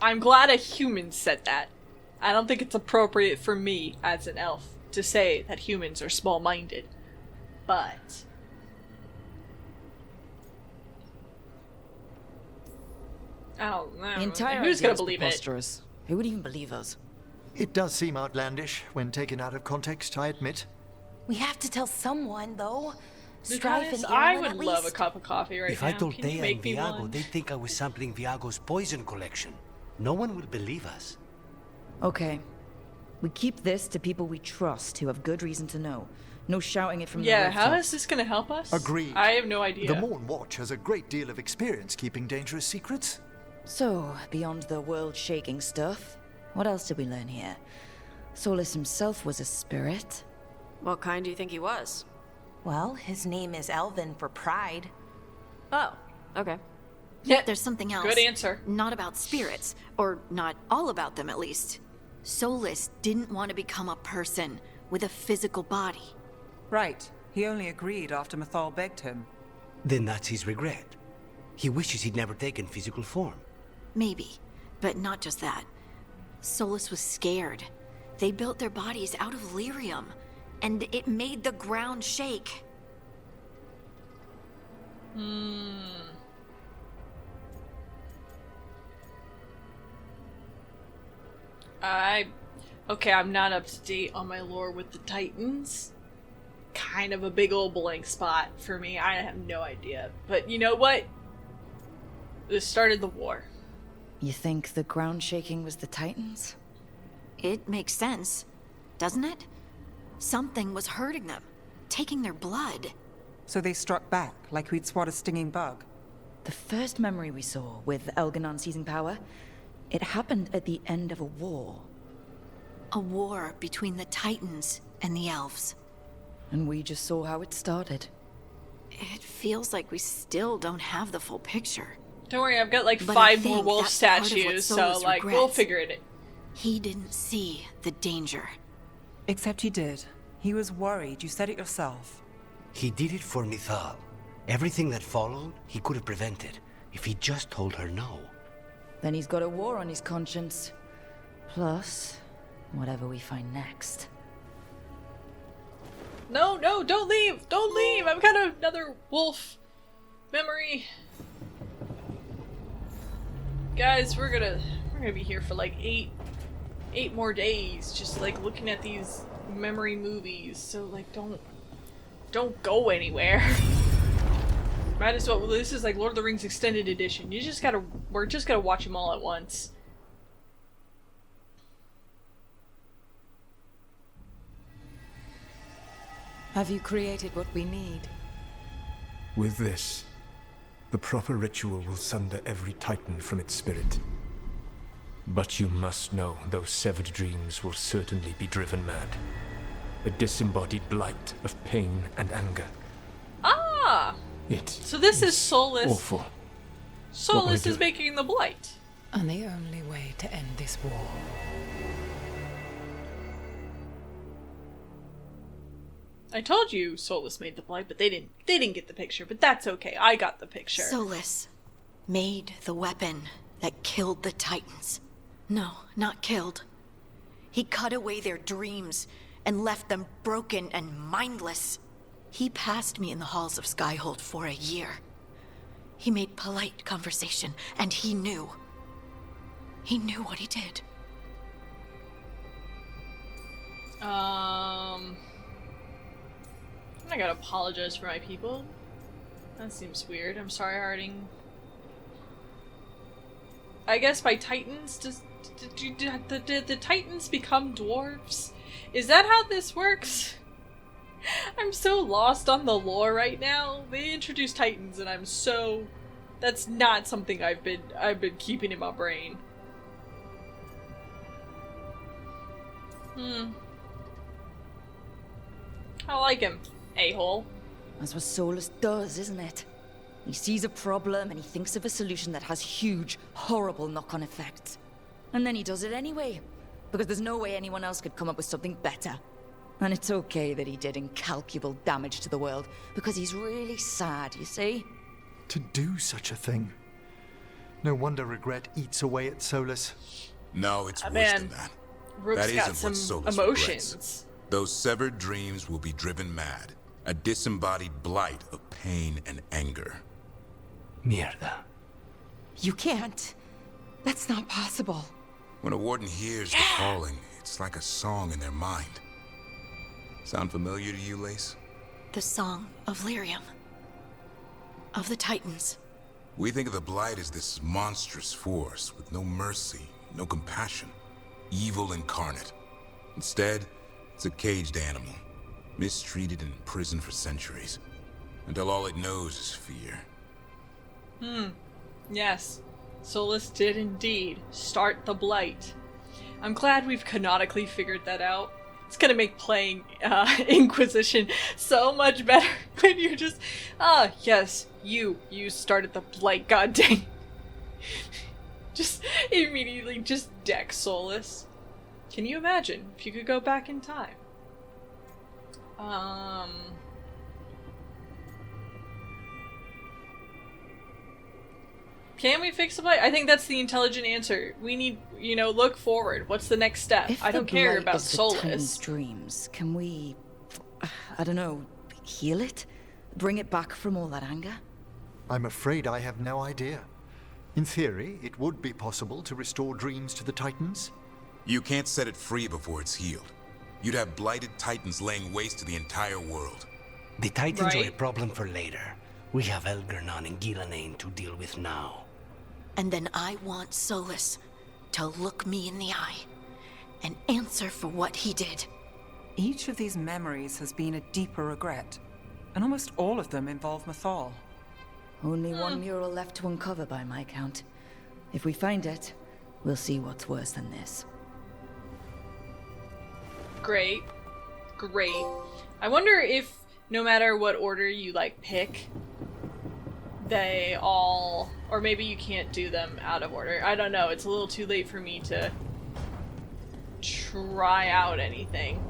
I'm glad a human said that. I don't think it's appropriate for me, as an elf, to say that humans are small-minded. But... I don't know. The entire Who's idea gonna is believe it? preposterous. Who would even believe us? It does seem outlandish when taken out of context, I admit. We have to tell someone, though. Strife Lucanus, and I Erwin, would at love a least. cup of coffee right If now. I told Can you Thea make and me Viago, one? they'd think I was sampling Viago's poison collection. No one will believe us. Okay. We keep this to people we trust who have good reason to know. No shouting it from the Yeah, rooftops. how is this gonna help us? Agreed. I have no idea. The Morn Watch has a great deal of experience keeping dangerous secrets. So, beyond the world-shaking stuff, what else did we learn here? Solus himself was a spirit. What kind do you think he was? Well, his name is Elvin for pride. Oh, okay. Yeah, There's something else. good answer. Not about spirits, or not all about them at least. Solus didn't want to become a person with a physical body. Right. He only agreed after Mythal begged him. Then that's his regret. He wishes he'd never taken physical form. Maybe, but not just that. Solus was scared. They built their bodies out of lyrium, and it made the ground shake. Okay, I'm not up to date on my lore with the Titans. Kind of a big old blank spot for me. I have no idea. But you know what? This started the war. You think the ground shaking was the Titans? It makes sense, doesn't it? Something was hurting them, taking their blood. So they struck back, like we'd swat a stinging bug. The first memory we saw, with Elganon seizing power, it happened at the end of a war. A war between the Titans and the elves. And we just saw how it started. It feels like we still don't have the full picture. Don't worry, I've got like But I 5 more think wolf that's part of what statues, so Solus like we'll regrets. figure it. He didn't see the danger. Except he did. He was worried. You said it yourself. He did it for Mithal. Everything that followed, he could have prevented if he just told her no. Then he's got a war on his conscience. Plus, whatever we find next. No, no, don't leave! Don't leave! I've got another wolf memory. Guys, we're gonna be here for like eight more days, just like looking at these memory movies. So like, don't go anywhere. Might as well. This is like Lord of the Rings Extended Edition. We're just gonna watch them all at once. Have you created what we need? With this, the proper ritual will sunder every titan from its spirit. But you must know those severed dreams will certainly be driven mad. A disembodied blight of pain and anger. Ah! So this is Solus. Awful. Solus is making the blight. And the only way to end this war. I told you Solus made the blight, but they didn't get the picture, but that's okay. I got the picture. Solus made the weapon that killed the Titans. No, not killed. He cut away their dreams and left them broken and mindless. He passed me in the halls of Skyhold for a year. He made polite conversation, and he knew. He knew what he did. I gotta apologize for my people. That seems weird. I'm sorry, Harding. I guess by Titans, did the Titans become dwarves? Is that how this works? I'm so lost on the lore right now. They introduced Titans, and that's not something I've been keeping in my brain. I like him. A-hole. That's what Solus does, isn't it? He sees a problem and he thinks of a solution that has huge, horrible knock-on effects. And then he does it anyway, because there's no way anyone else could come up with something better. And it's okay that he did incalculable damage to the world, because he's really sad, you see? To do such a thing. No wonder regret eats away at Solus. No, it's worse man, than that. Rook's That got isn't some what Solus emotions. regrets. Those severed dreams will be driven mad. A disembodied blight of pain and anger. Mierda. You can't. That's not possible. When a warden hears the calling, it's like a song in their mind. Sound familiar to you, Lace? The song of Lyrium. Of the Titans. We think of the Blight as this monstrous force with no mercy, no compassion. Evil incarnate. Instead, it's a caged animal. Mistreated and imprisoned for centuries. Until all it knows is fear. Yes. Solus did indeed start the blight. I'm glad we've canonically figured that out. It's gonna make playing Inquisition so much better when you're just, yes, you started the blight, goddamn. Just immediately just deck Solus. Can you imagine if you could go back in time? Can we fix the blight? I think that's the intelligent answer. We need, look forward. What's the next step? If I don't the care blight about is the Solus. Titan's dreams, can we, I don't know, heal it? Bring it back from all that anger? I'm afraid I have no idea. In theory, it would be possible to restore dreams to the Titans. You can't set it free before it's healed. You'd have blighted Titans laying waste to the entire world. The Titans are a Right. problem for later. We have Elgernon and Gillanane to deal with now. And then I want Solus to look me in the eye and answer for what he did. Each of these memories has been a deeper regret, and almost all of them involve Mythal. Only one mural left to uncover by my count. If we find it, we'll see what's worse than this. Great. I wonder if no matter what order you pick, they all, or maybe you can't do them out of order. I don't know. It's a little too late for me to try out anything.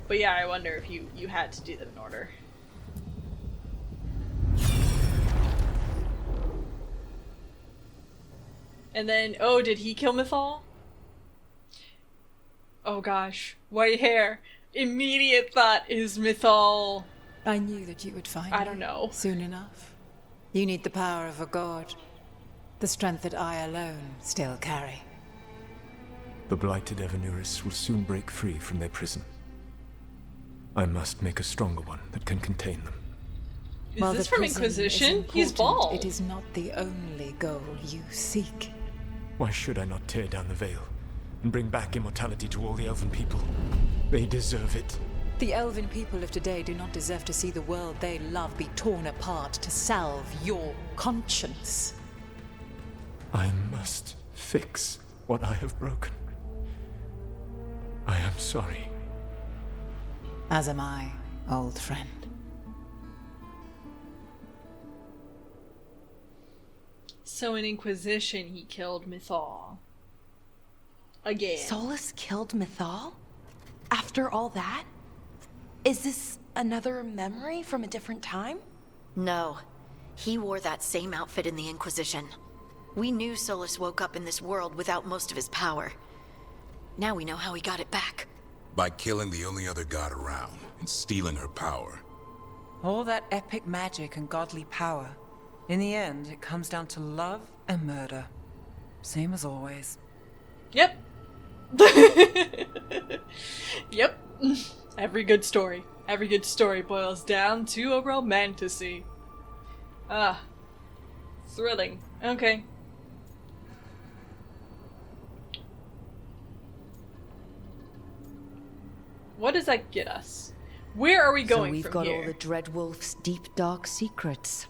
But yeah, I wonder if you had to do them in order. And then, oh, did he kill Mythal? Oh gosh, white hair. Immediate thought is Mythal. I knew that you would find I don't know. soon enough. You need the power of a god. The strength that I alone still carry. The blighted Evanuris will soon break free from their prison. I must make a stronger one that can contain them. Is this from Inquisition? He's bald. It is not the only goal you seek. Why should I not tear down the veil and bring back immortality to all the elven people? They deserve it. The elven people of today do not deserve to see the world they love be torn apart to salve your conscience. I must fix what I have broken. I am sorry. As am I, old friend. So in Inquisition, he killed Mythal. Again. Solus killed Mythal? After all that? Is this another memory from a different time? No. He wore that same outfit in the Inquisition. We knew Solus woke up in this world without most of his power. Now we know how he got it back. By killing the only other god around and stealing her power. All that epic magic and godly power. In the end, it comes down to love and murder. Same as always. Yep. Yep. Every good story boils down to a romantasy. Ah. Thrilling. Okay. What does that get us? Where are we going so we've from got here? all the Dreadwolf's deep, dark secrets.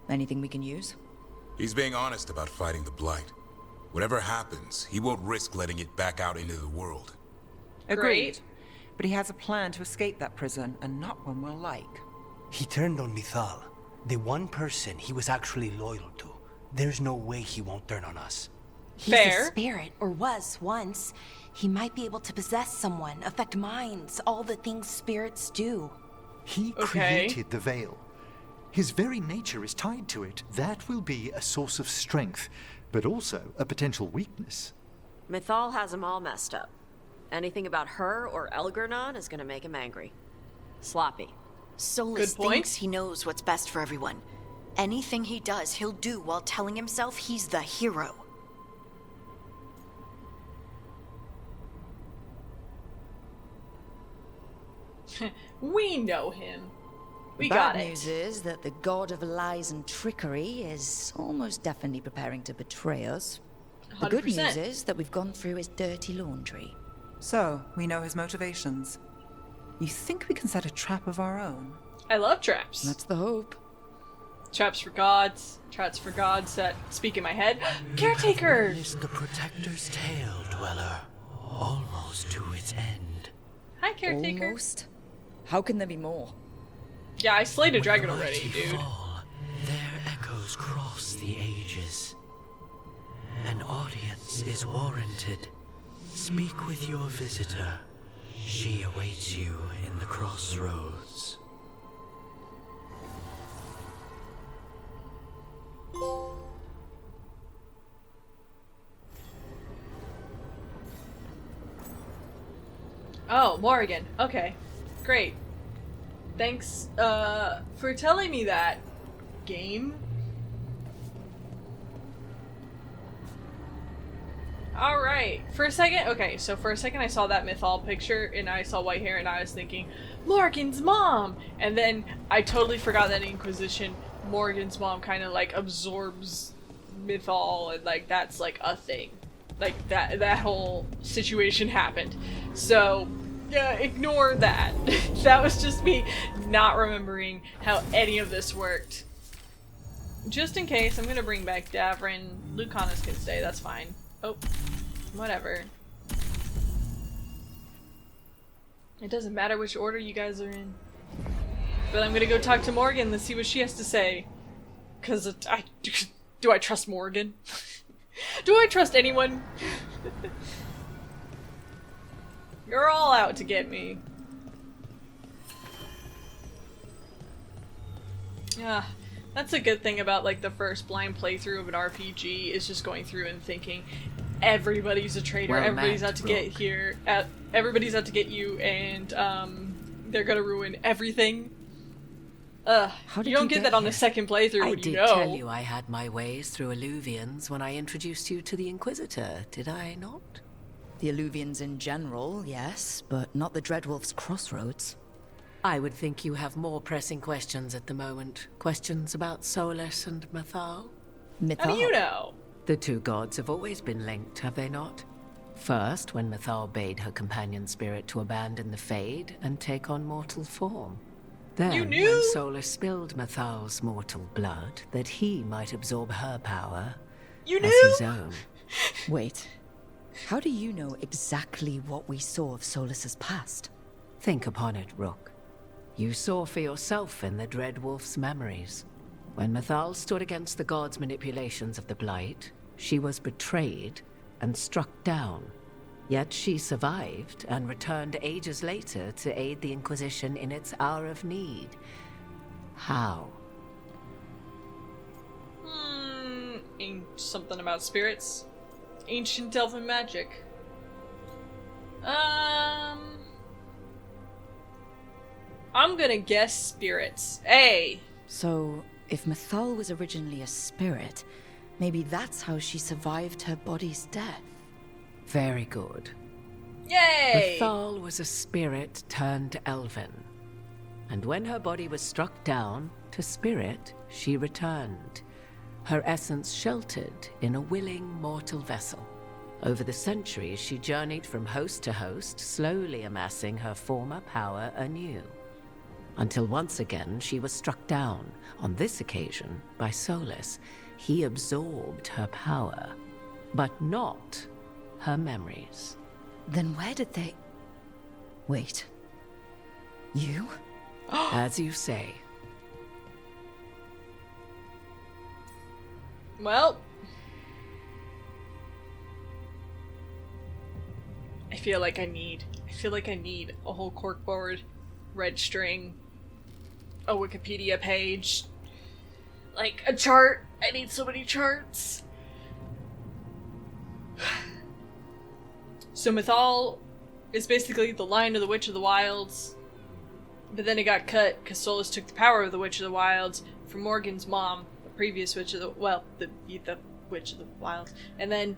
Anything we can use? He's being honest about fighting the Blight. Whatever happens, he won't risk letting it back out into the world. Agreed. But he has a plan to escape that prison, and not one we'll like. He turned on Mythal, the one person he was actually loyal to. There's no way he won't turn on us. He's a spirit, or was once. He might be able to possess someone, affect minds, all the things spirits do. He created the Veil. His very nature is tied to it. That will be a source of strength, but also a potential weakness. Mythal has him all messed up. Anything about her or Elgernon is gonna make him angry. Sloppy. Solus thinks he knows what's best for everyone. Anything he does, he'll do while telling himself he's the hero. We know him. We The got bad it. news is that the god of lies and trickery is almost definitely preparing to betray us. The good 100%. news is that we've gone through his dirty laundry. So, we know his motivations. You think we can set a trap of our own? I love traps. That's the hope. Traps for gods. Traps for gods that speak in my head. Caretaker! Is the Protector's tale, Dweller, almost to its end. Hi, Caretaker. Almost? How can there be more? Yeah, I slayed a When dragon the already, mighty dude. fall, their echoes cross the ages. An audience is warranted. Speak with your visitor. She awaits you in the crossroads. Oh, Morrigan. Okay. Great. Thanks, for telling me that, game. Alright. For a second, okay, so for a second I saw that Mythal picture and I saw white hair and I was thinking, Morgan's mom! And then I totally forgot that in Inquisition, Morgan's mom kind of like absorbs Mythal and like that's like a thing. Like that whole situation happened. So, ignore that. That was just me not remembering how any of this worked. Just in case, I'm gonna bring back Davrin. Lucanus can stay, that's fine. Oh, whatever. It doesn't matter which order you guys are in. But I'm gonna go talk to Morgan, let's see what she has to say. Because do I trust Morgan? Do I trust anyone? You're all out to get me. Yeah, that's a good thing about like the first blind playthrough of an RPG is just going through and thinking everybody's a traitor, Well everybody's met, out to get Rook. here, everybody's out to get you, and they're gonna ruin everything. How did you don't you get get that on here? the second playthrough I when did you know. tell you I had my ways through Illuvians when I introduced you to the Inquisitor, did I not? The Illuvians in general, yes, but not the Dreadwolf's crossroads. I would think you have more pressing questions at the moment. Questions about Solus and Mythal? How do you know? The two gods have always been linked, have they not? First, when Mythal bade her companion spirit to abandon the Fade and take on mortal form. Then, You when knew? Solus spilled Mythal's mortal blood, that he might absorb her power You as knew? his own. Wait, how do you know exactly what we saw of Solus's past? Think upon it, Rook. You saw for yourself in the Dreadwolf's memories. When Mythal stood against the gods' manipulations of the Blight, she was betrayed and struck down. Yet she survived and returned ages later to aid the Inquisition in its hour of need. How? Something about spirits. Ancient elven magic. I'm gonna guess spirits. Hey! So, if Mythal was originally a spirit, maybe that's how she survived her body's death. Very good. Yay! Mythal was a spirit turned elven. And when her body was struck down, to spirit, she returned. Her essence sheltered in a willing mortal vessel. Over the centuries, she journeyed from host to host, slowly amassing her former power anew. Until once again, she was struck down, on this occasion, by Solus. He absorbed her power, but not her memories. Then where did they... Wait. You? As you say. Well... I feel like I need a whole corkboard, red string, a Wikipedia page, like a chart. I need so many charts. So Mythal is basically the line of the Witch of the Wilds, but then it got cut because Solus took the power of the Witch of the Wilds from Morgan's mom, the previous Witch of the the Witch of the Wilds, and then,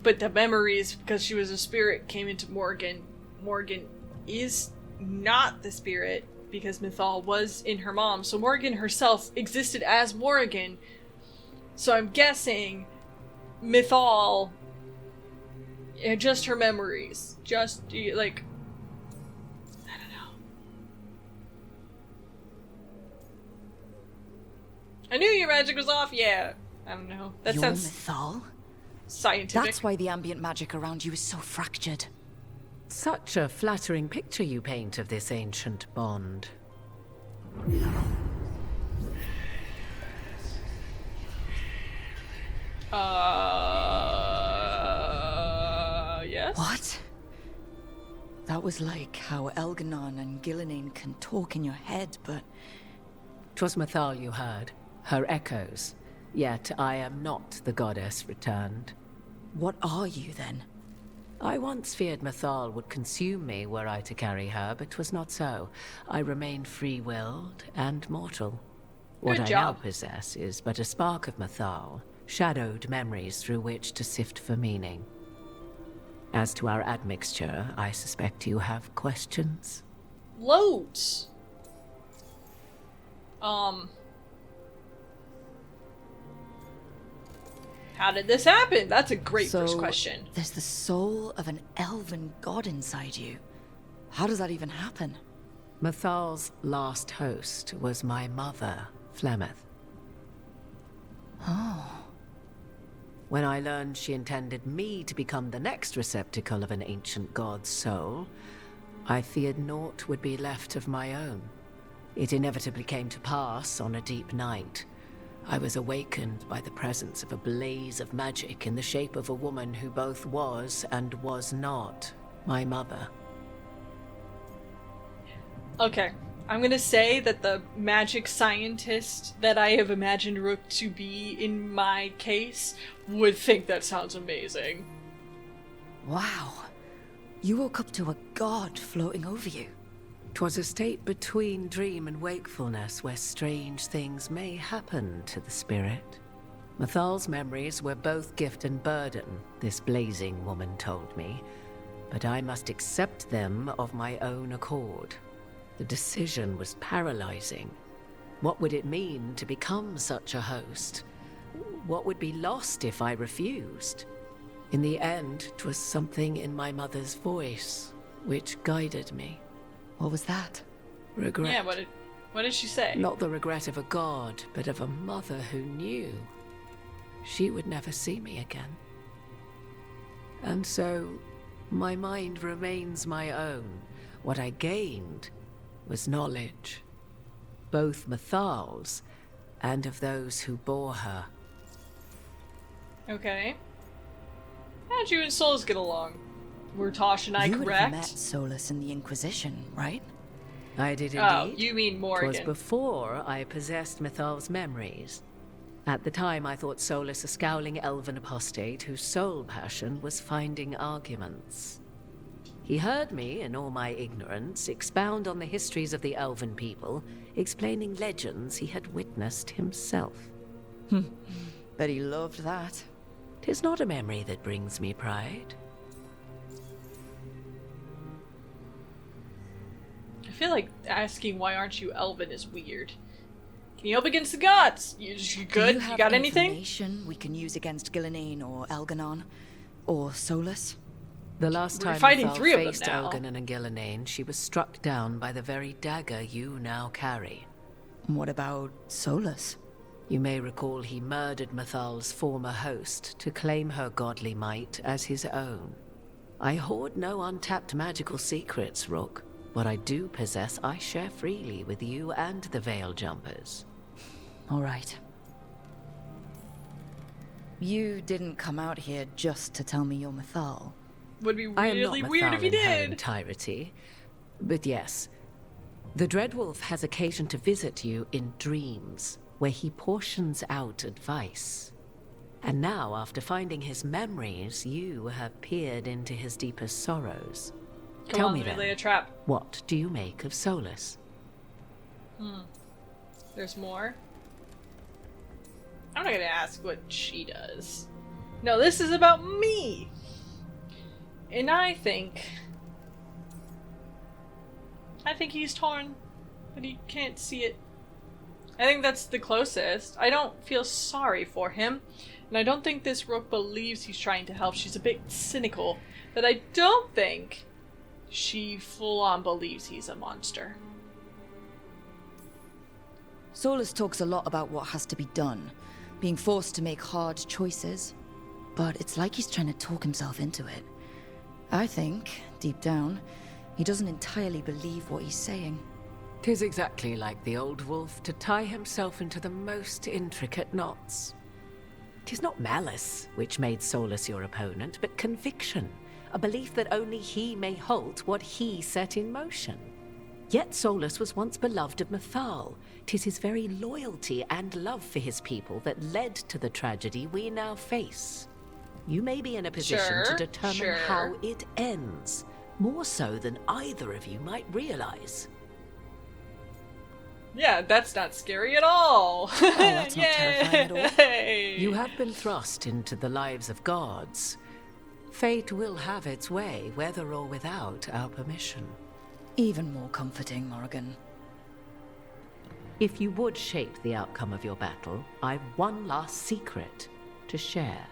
but the memories, because she was a spirit, came into Morgan. Morgan is not the spirit because Mythal was in her mom, so Morgan herself existed as Morgan. So I'm guessing Mythal, just her memories, just like, I don't know. I knew your magic was off. Yeah, I don't know. That Your sounds Mythal? scientific. That's why the ambient magic around you is so fractured. Such a flattering picture you paint of this ancient bond. Yes? What? That was like how Elganon and Gillenane can talk in your head, but... 'Twas Mythal you heard, her echoes. Yet I am not the goddess returned. What are you, then? I once feared Mythal would consume me were I to carry her, but 'twas not so. I remain free-willed and mortal. What Good I now job. possess is but a spark of Mythal, shadowed memories through which to sift for meaning. As to our admixture, I suspect you have questions. Loads. How did this happen? That's a great first question. There's the soul of an elven god inside you. How does that even happen? Mythal's last host was my mother, Flemeth. Oh. When I learned she intended me to become the next receptacle of an ancient god's soul, I feared naught would be left of my own. It inevitably came to pass on a deep night. I was awakened by the presence of a blaze of magic in the shape of a woman who both was and was not my mother. Okay, I'm gonna say that the magic scientist that I have imagined Rook to be in my case would think that sounds amazing. Wow. You woke up to a god floating over you. 'Twas a state between dream and wakefulness where strange things may happen to the spirit. Mathal's memories were both gift and burden, this blazing woman told me, but I must accept them of my own accord. The decision was paralyzing. What would it mean to become such a host? What would be lost if I refused? In the end, 'twas something in my mother's voice which guided me. What was that? Regret. Yeah, what did she say? Not the regret of a god, but of a mother who knew she would never see me again. And so, my mind remains my own. What I gained was knowledge, both Mathal's and of those who bore her. Okay. How did you and Solus get along? Were Tosh and I You would have correct? met Solus in the Inquisition, right? I did indeed. Oh, you mean Morgan. 'Twas before I possessed Mathal's memories. At the time, I thought Solus a scowling elven apostate whose sole passion was finding arguments. He heard me, in all my ignorance, expound on the histories of the elven people, explaining legends he had witnessed himself. Bet he loved that. 'Tis not a memory that brings me pride. I feel like asking why aren't you elven is weird. Can you help against the gods? You good? Do you have got anything? information we can use against Gillenane or Elganon? Or Solus? The last We're time fighting Mathal three of them faced now. Elganon and Gillenane, she was struck down by the very dagger you now carry. What about Solus? You may recall he murdered Mathal's former host to claim her godly might as his own. I hoard no untapped magical secrets, Rook. What I do possess, I share freely with you and the Veil Jumpers. All right. You didn't come out here just to tell me you're Mathal. Would be I am really not weird if Mathal you in her did. entirety. But yes, the Dreadwolf has occasion to visit you in dreams, where he portions out advice. And now, after finding his memories, you have peered into his deepest sorrows. Come Tell on, me let me then, lay a trap. what do you make of Solus? There's more. I'm not gonna ask what she does. No, this is about me. And I think he's torn, but he can't see it. I think that's the closest. I don't feel sorry for him, and I don't think this Rook believes he's trying to help. She's a bit cynical, but I don't think she full-on believes he's a monster. Solus talks a lot about what has to be done, being forced to make hard choices. But it's like he's trying to talk himself into it. I think, deep down, he doesn't entirely believe what he's saying. 'Tis exactly like the old wolf to tie himself into the most intricate knots. 'Tis not malice which made Solus your opponent, but conviction, a belief that only he may halt what he set in motion. Yet Solus was once beloved of Mathal. 'Tis his very loyalty and love for his people that led to the tragedy we now face. You may be in a position to determine how it ends, more so than either of you might realize. Yeah, that's not scary at all. Oh, that's not terrifying at all. You have been thrust into the lives of gods. Fate will have its way, whether or without our permission. Even more comforting, Morrigan. If you would shape the outcome of your battle, I've one last secret to share.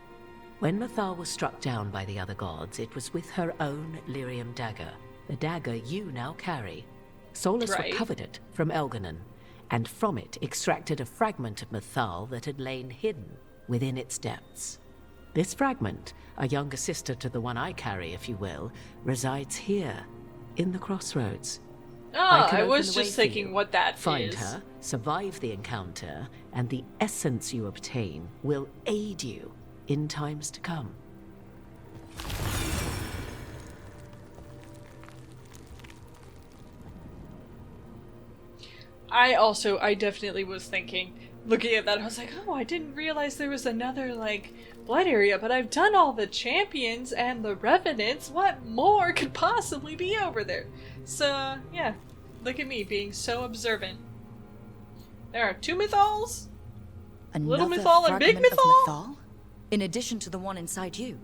When Mathal was struck down by the other gods, it was with her own lyrium dagger, the dagger you now carry. Solus recovered it from Elganon, and from it extracted a fragment of Mathal that had lain hidden within its depths. This fragment, a younger sister to the one I carry, if you will, resides here, in the crossroads. I was just thinking what that Find is. her, survive the encounter, and the essence you obtain will aid you in times to come. I definitely was thinking, looking at that, I was like, oh, I didn't realize there was another, like, blood area, but I've done all the champions and the revenants. What more could possibly be over there? So, yeah, look at me being so observant. There are 2 mythols? Little mythol and big mythol? In addition to the one inside you.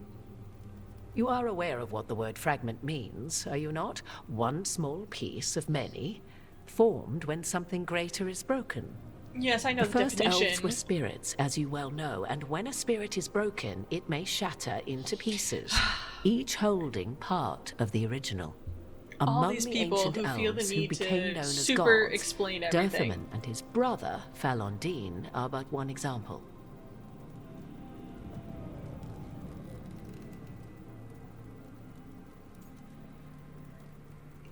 You are aware of what the word fragment means, are you not? One small piece of many, formed when something greater is broken. Yes, I know the first definition. elves were spirits, as you well know, and when a spirit is broken, it may shatter into pieces, each holding part of the original. All Among these the people ancient who feel the elves need who became to known as super gods, explain everything. Dirthaman and his brother, Falondine, are but one example.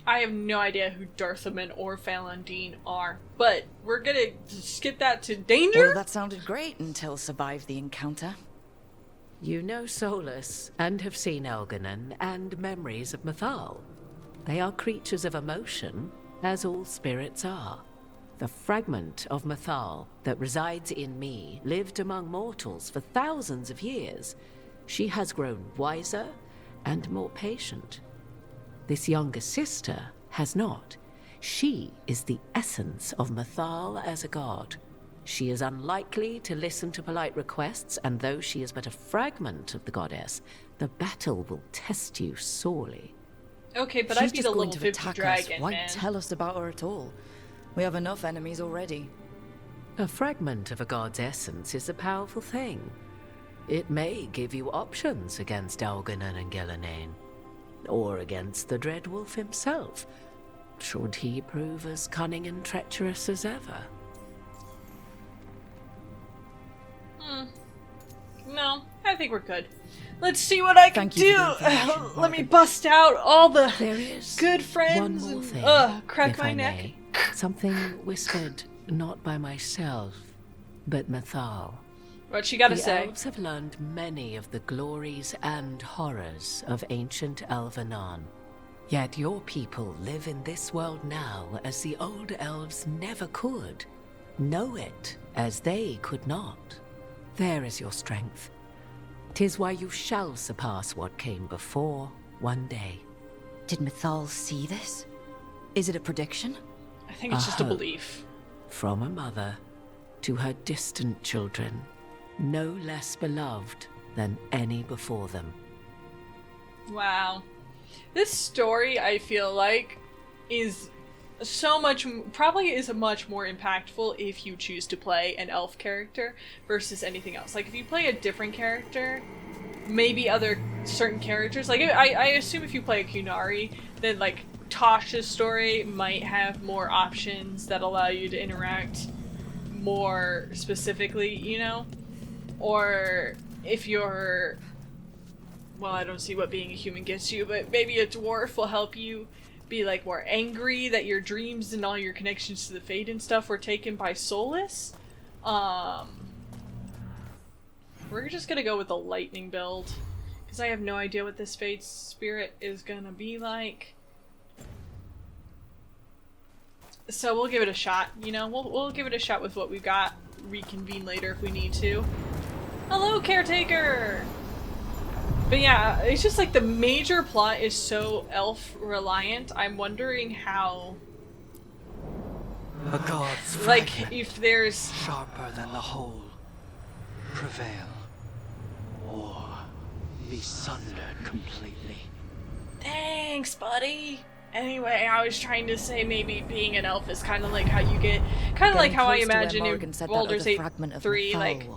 I have no idea who Darthaman or Falondine are, but we're gonna skip that to danger? Well, that sounded great until survive the encounter. You know Solus, and have seen Elganon, and memories of Mythal. They are creatures of emotion, as all spirits are. The fragment of Mythal that resides in me lived among mortals for thousands of years. She has grown wiser and more patient. This younger sister has not. She is the essence of Mythal as a god. She is unlikely to listen to polite requests, and though she is but a fragment of the goddess, the battle will test you sorely. Okay, but She's I beat just a going level to 50 attack dragon, us. Why man. tell us about her at all? We have enough enemies already. A fragment of a god's essence is a powerful thing. It may give you options against Elganon and Ghilanane, or against the Dread Wolf himself, should he prove as cunning and treacherous as ever. No, I think we're good. Let's see what I can do. Let me bust out all the good friends One more and thing, crack if my I neck. may. Something whispered not by myself, but Mythal. What you gotta the say? elves have learned many of the glories and horrors of ancient Elvenon. Yet your people live in this world now as the old elves never could. Know it as they could not. There is your strength. 'Tis why you shall surpass what came before one day. Did Mythal see this? Is it a prediction? I think it's just a hope. belief. From a mother to her distant children, no less beloved than any before them. Wow. This story, I feel like, is so much, probably is much more impactful if you choose to play an elf character versus anything else. Like, if you play a different character, maybe other certain characters, like, I assume if you play a Kunari, then, like, Tasha's story might have more options that allow you to interact more specifically, you know? Or if you're, well, I don't see what being a human gets you, but maybe a dwarf will help you be, like, more angry that your dreams and all your connections to the Fate and stuff were taken by Solus. We're just gonna go with the lightning build, because I have no idea what this Fate spirit is gonna be like. So we'll give it a shot, you know? We'll give it a shot with what we've got. Reconvene later if we need to. Hello, caretaker! But yeah, it's just like the major plot is so elf reliant. I'm wondering how, A god's like, fragment, if there's sharper than the whole, prevail or be sundered completely. Thanks, buddy. Anyway, I was trying to say maybe being an elf is kind of like how you get, kind of like how I imagine in Baldur's Gate 3, like,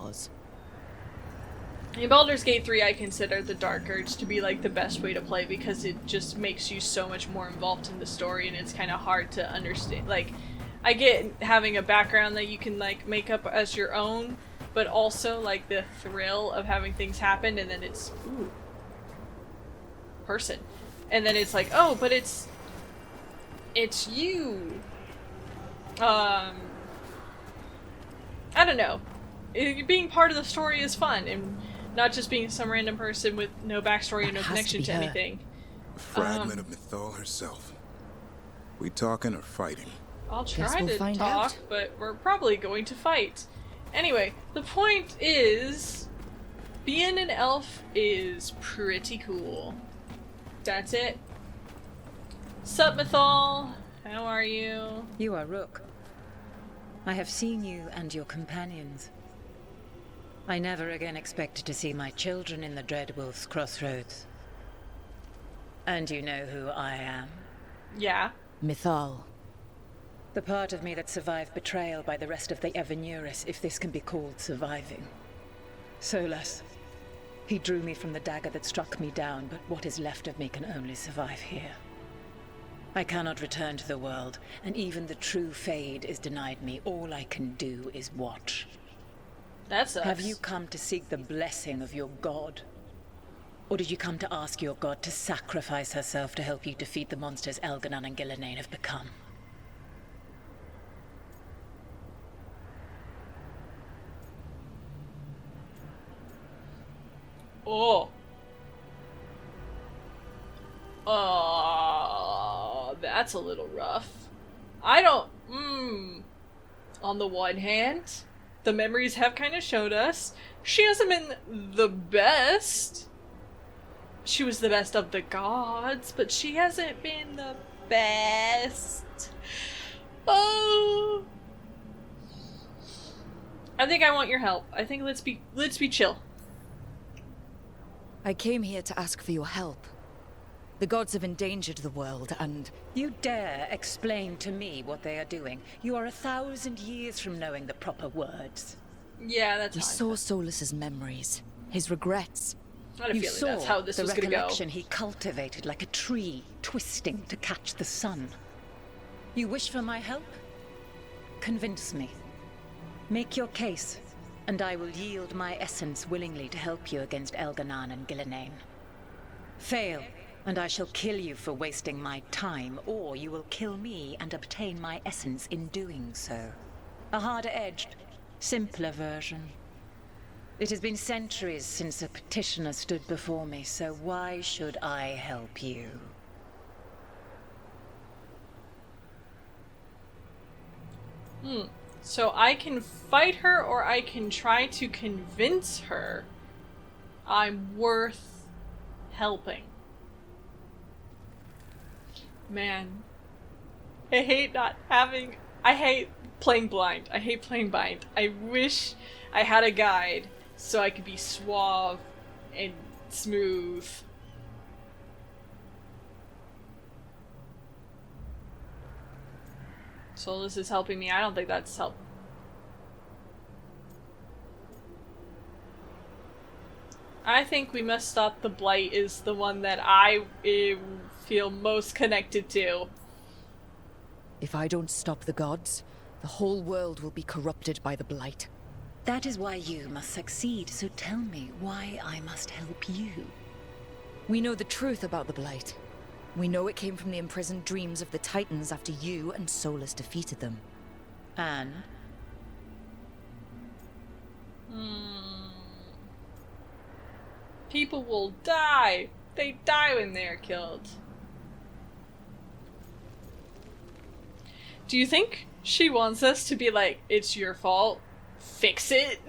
in Baldur's Gate 3 I consider the Dark Urge to be like the best way to play because it just makes you so much more involved in the story and it's kind of hard to understand. Like, I get having a background that you can, like, make up as your own, but also, like, the thrill of having things happen and then it's, ooh, person. And then it's like, oh, but it's it's you. I don't know. Being part of the story is fun, and not just being some random person with no backstory and no connection to anything. A fragment of Mythal herself. We talking or fighting? I'll try to talk, but we're probably going to fight. Anyway, the point is, being an elf is pretty cool. That's it. Sup, Mythal? How are you? You are Rook. I have seen you and your companions. I never again expected to see my children in the Dreadwolf's crossroads. And you know who I am? Yeah. Mythal. The part of me that survived betrayal by the rest of the Evanuris, if this can be called surviving. Solas. He drew me from the dagger that struck me down, but what is left of me can only survive here. I cannot return to the world, and even the true Fade is denied me. All I can do is watch. That sucks. Have you come to seek the blessing of your god? Or did you come to ask your god to sacrifice herself to help you defeat the monsters Elganon and Gillenane have become? Oh. That's a little rough. I don't... On the one hand, the memories have kind of showed us she hasn't been the best. She was the best of the gods, but she hasn't been the best. Oh. I think I want your help. I think let's be chill. I came here to ask for your help. The gods have endangered the world, and... You dare explain to me what they are doing? You are 1,000 years from knowing the proper words. Yeah, that's We saw Solas's memories, his regrets. I had a feeling that's how this was gonna go. The recollection he cultivated like a tree, twisting to catch the sun. You wish for my help? Convince me. Make your case, and I will yield my essence willingly to help you against Elganon and Gillenane. Fail, and I shall kill you for wasting my time, or you will kill me and obtain my essence in doing so. A harder-edged, simpler version. It has been centuries since a petitioner stood before me, so why should I help you? So I can fight her, or I can try to convince her I'm worth helping. Man. I hate playing blind. I hate playing blind. I wish I had a guide so I could be suave and smooth. Solas is helping me. I don't think that's help. I think we must stop the blight is the one that I feel most connected to. If I don't stop the gods, the whole world will be corrupted by the blight. That is why you must succeed, so tell me why I must help you. We know the truth about the blight. We know it came from the imprisoned dreams of the Titans after you and Solas defeated them. And? People will die. They die when they are killed. Do you think she wants us to be like, it's your fault, fix it?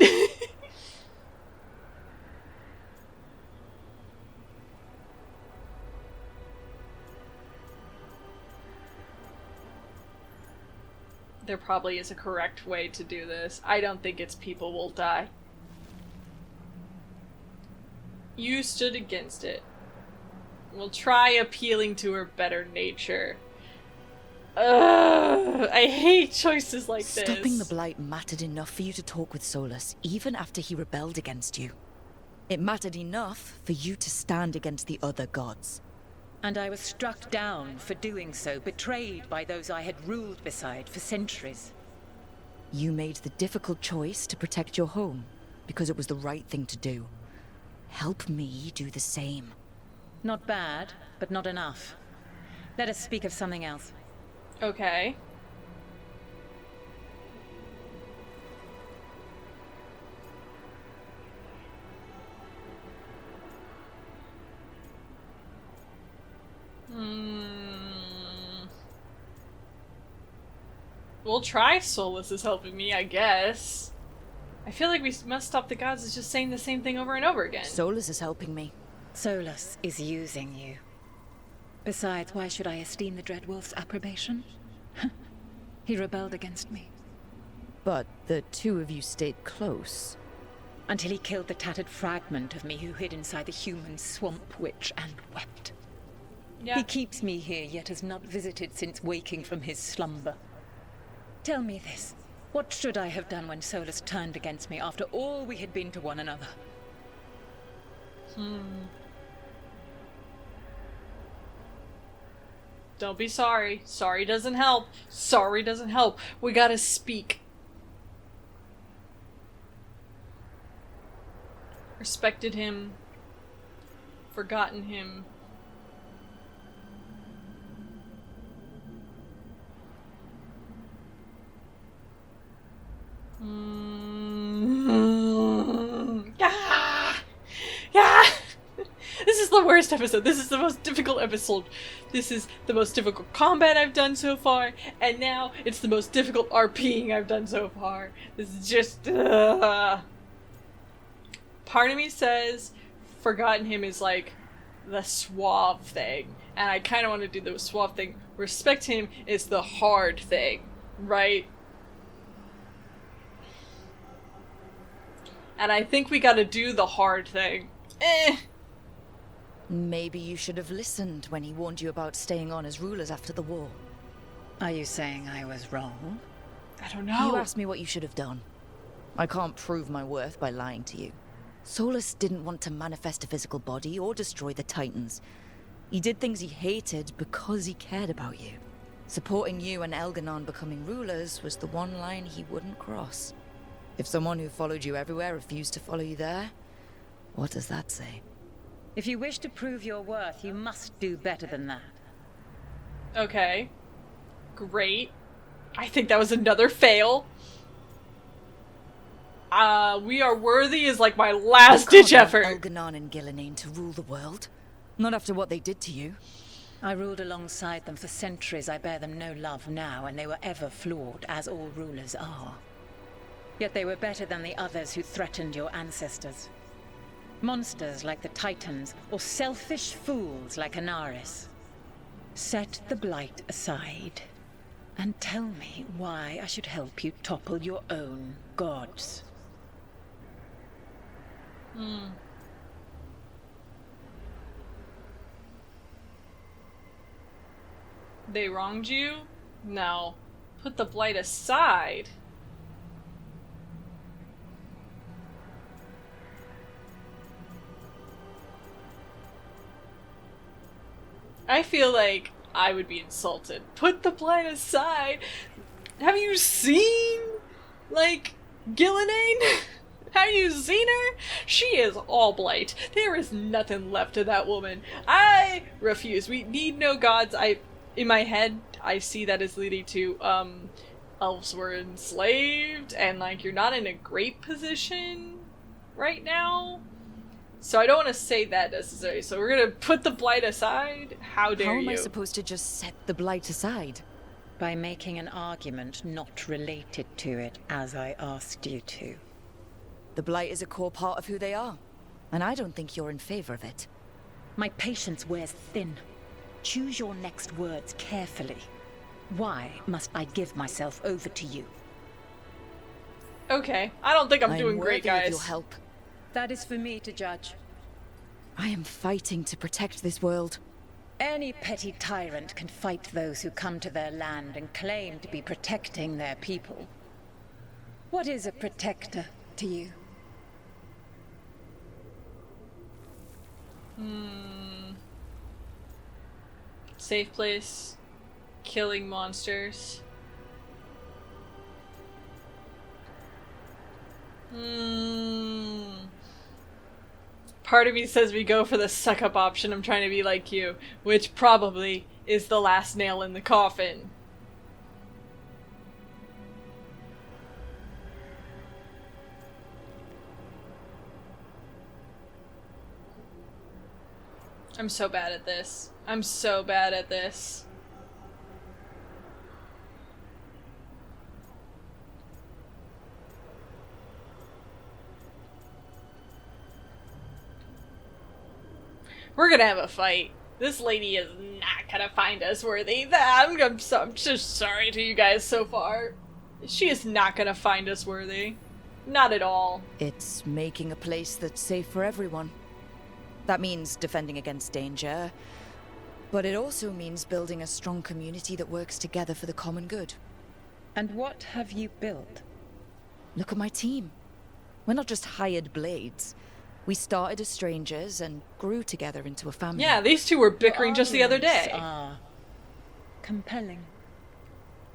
There probably is a correct way to do this. I don't think it's people will die. You stood against it. We'll try appealing to her better nature. I hate choices like this. Stopping the blight mattered enough for you to talk with Solas, even after he rebelled against you. It mattered enough for you to stand against the other gods. And I was struck down for doing so, betrayed by those I had ruled beside for centuries. You made the difficult choice to protect your home, because it was the right thing to do. Help me do the same. Not bad, but not enough. Let us speak of something else. Okay. We'll try Solus is helping me, I guess. I feel like we must stop the gods is just saying the same thing over and over again. Solus is helping me. Solus is using you. Besides, why should I esteem the Dreadwolf's approbation? He rebelled against me. But the two of you stayed close. Until he killed the tattered fragment of me who hid inside the human swamp witch and wept. Yeah. He keeps me here, yet has not visited since waking from his slumber. Tell me this. What should I have done when Solus turned against me after all we had been to one another? Don't be sorry. Sorry doesn't help. Sorry doesn't help. We gotta speak. Respected him. Forgotten him. This is the worst episode. This is the most difficult episode. This is the most difficult combat I've done so far, and now it's the most difficult RPing I've done so far. This is just... Part of me says Forgotten Him is like the suave thing, and I kind of want to do the suave thing. Respect Him is the hard thing, right? And I think we gotta do the hard thing. Maybe you should have listened when he warned you about staying on as rulers after the war. Are you saying I was wrong? I don't know. You asked me what you should have done. I can't prove my worth by lying to you. Solus didn't want to manifest a physical body or destroy the Titans. He did things he hated because he cared about you. Supporting you and Elganon becoming rulers was the one line he wouldn't cross. If someone who followed you everywhere refused to follow you there, what does that say? If you wish to prove your worth, you must do better than that. Okay. Great. I think that was another fail. We are worthy is like my last-ditch effort. Elganon and Gillenane to rule the world? Not after what they did to you. I ruled alongside them for centuries. I bear them no love now, and they were ever flawed, as all rulers are. Yet they were better than the others who threatened your ancestors. Monsters like the Titans, or selfish fools like Anaris. Set the Blight aside, and tell me why I should help you topple your own gods. They wronged you? Now, put the Blight aside. I feel like I would be insulted. Put the Blight aside. Have you seen, like, Gillenane? Have you seen her? She is all Blight. There is nothing left of that woman. I refuse. We need no gods. In my head, I see that as leading to, elves were enslaved, and, like, you're not in a great position right now. So I don't want to say that necessarily. So we're gonna put the Blight aside? How dare you? How am I supposed to just set the Blight aside? By making an argument not related to it, as I asked you to. The Blight is a core part of who they are, and I don't think you're in favor of it. My patience wears thin. Choose your next words carefully. Why must I give myself over to you? Okay, I don't think I'm doing great, guys. Of your help. That is for me to judge. I am fighting to protect this world. Any petty tyrant can fight those who come to their land and claim to be protecting their people. What is a protector to you? Safe place. Killing monsters. Part of me says we go for the suck-up option. I'm trying to be like you, which probably is the last nail in the coffin. I'm so bad at this. I'm so bad at this. We're gonna have a fight. This lady is not gonna find us worthy. I'm just sorry to you guys so far. She is not gonna find us worthy. Not at all. It's making a place that's safe for everyone. That means defending against danger, but it also means building a strong community that works together for the common good. And what have you built? Look at my team. We're not just hired blades. We started as strangers and grew together into a family. Yeah, these two were bickering just the other day. Compelling.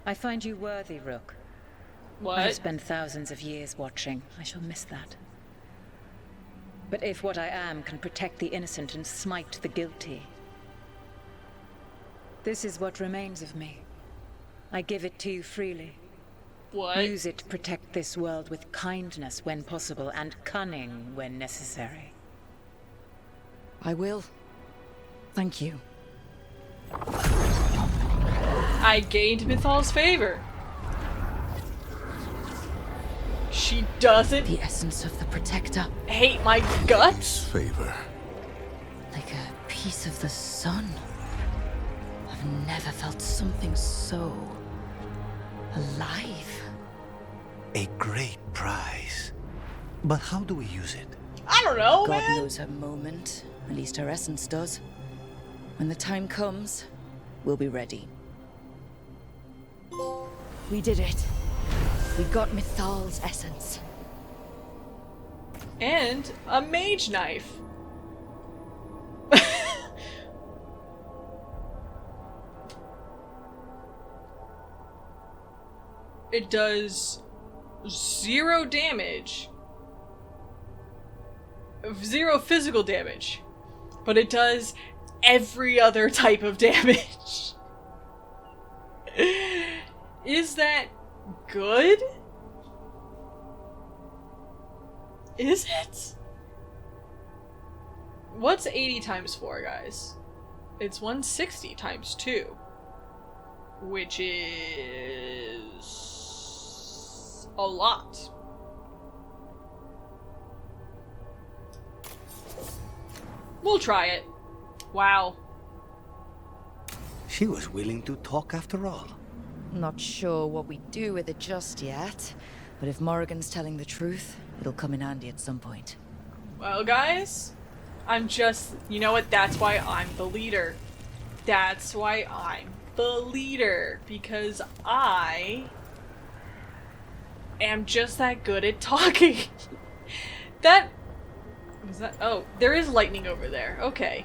I find you worthy, Rook. What? I've spent thousands of years watching. I shall miss that. But if what I am can protect the innocent and smite the guilty, this is what remains of me. I give it to you freely. What? Use it to protect this world with kindness when possible and cunning when necessary. I will. Thank you. I gained Mythal's favor. She doesn't. The essence of the Protector. Hate my guts. Favor. Like a piece of the sun. I've never felt something so alive. A great prize. But how do we use it? I don't know, God man. knows her moment. At least her essence does. When the time comes, we'll be ready. We did it. We got Mythal's essence. And a mage knife. It does 0 damage. 0 physical damage. But it does every other type of damage. Is that good? Is it? What's 80 times 4, guys? It's 160 times 2. Which is a lot. We'll try it. Wow. She was willing to talk after all. Not sure what we do with it just yet, but if Morrigan's telling the truth, it'll come in handy at some point. Well, guys, you know what? That's why I'm the leader. That's why I'm the leader. Because I am just that good at talking. Was that? Oh, there is lightning over there. Okay.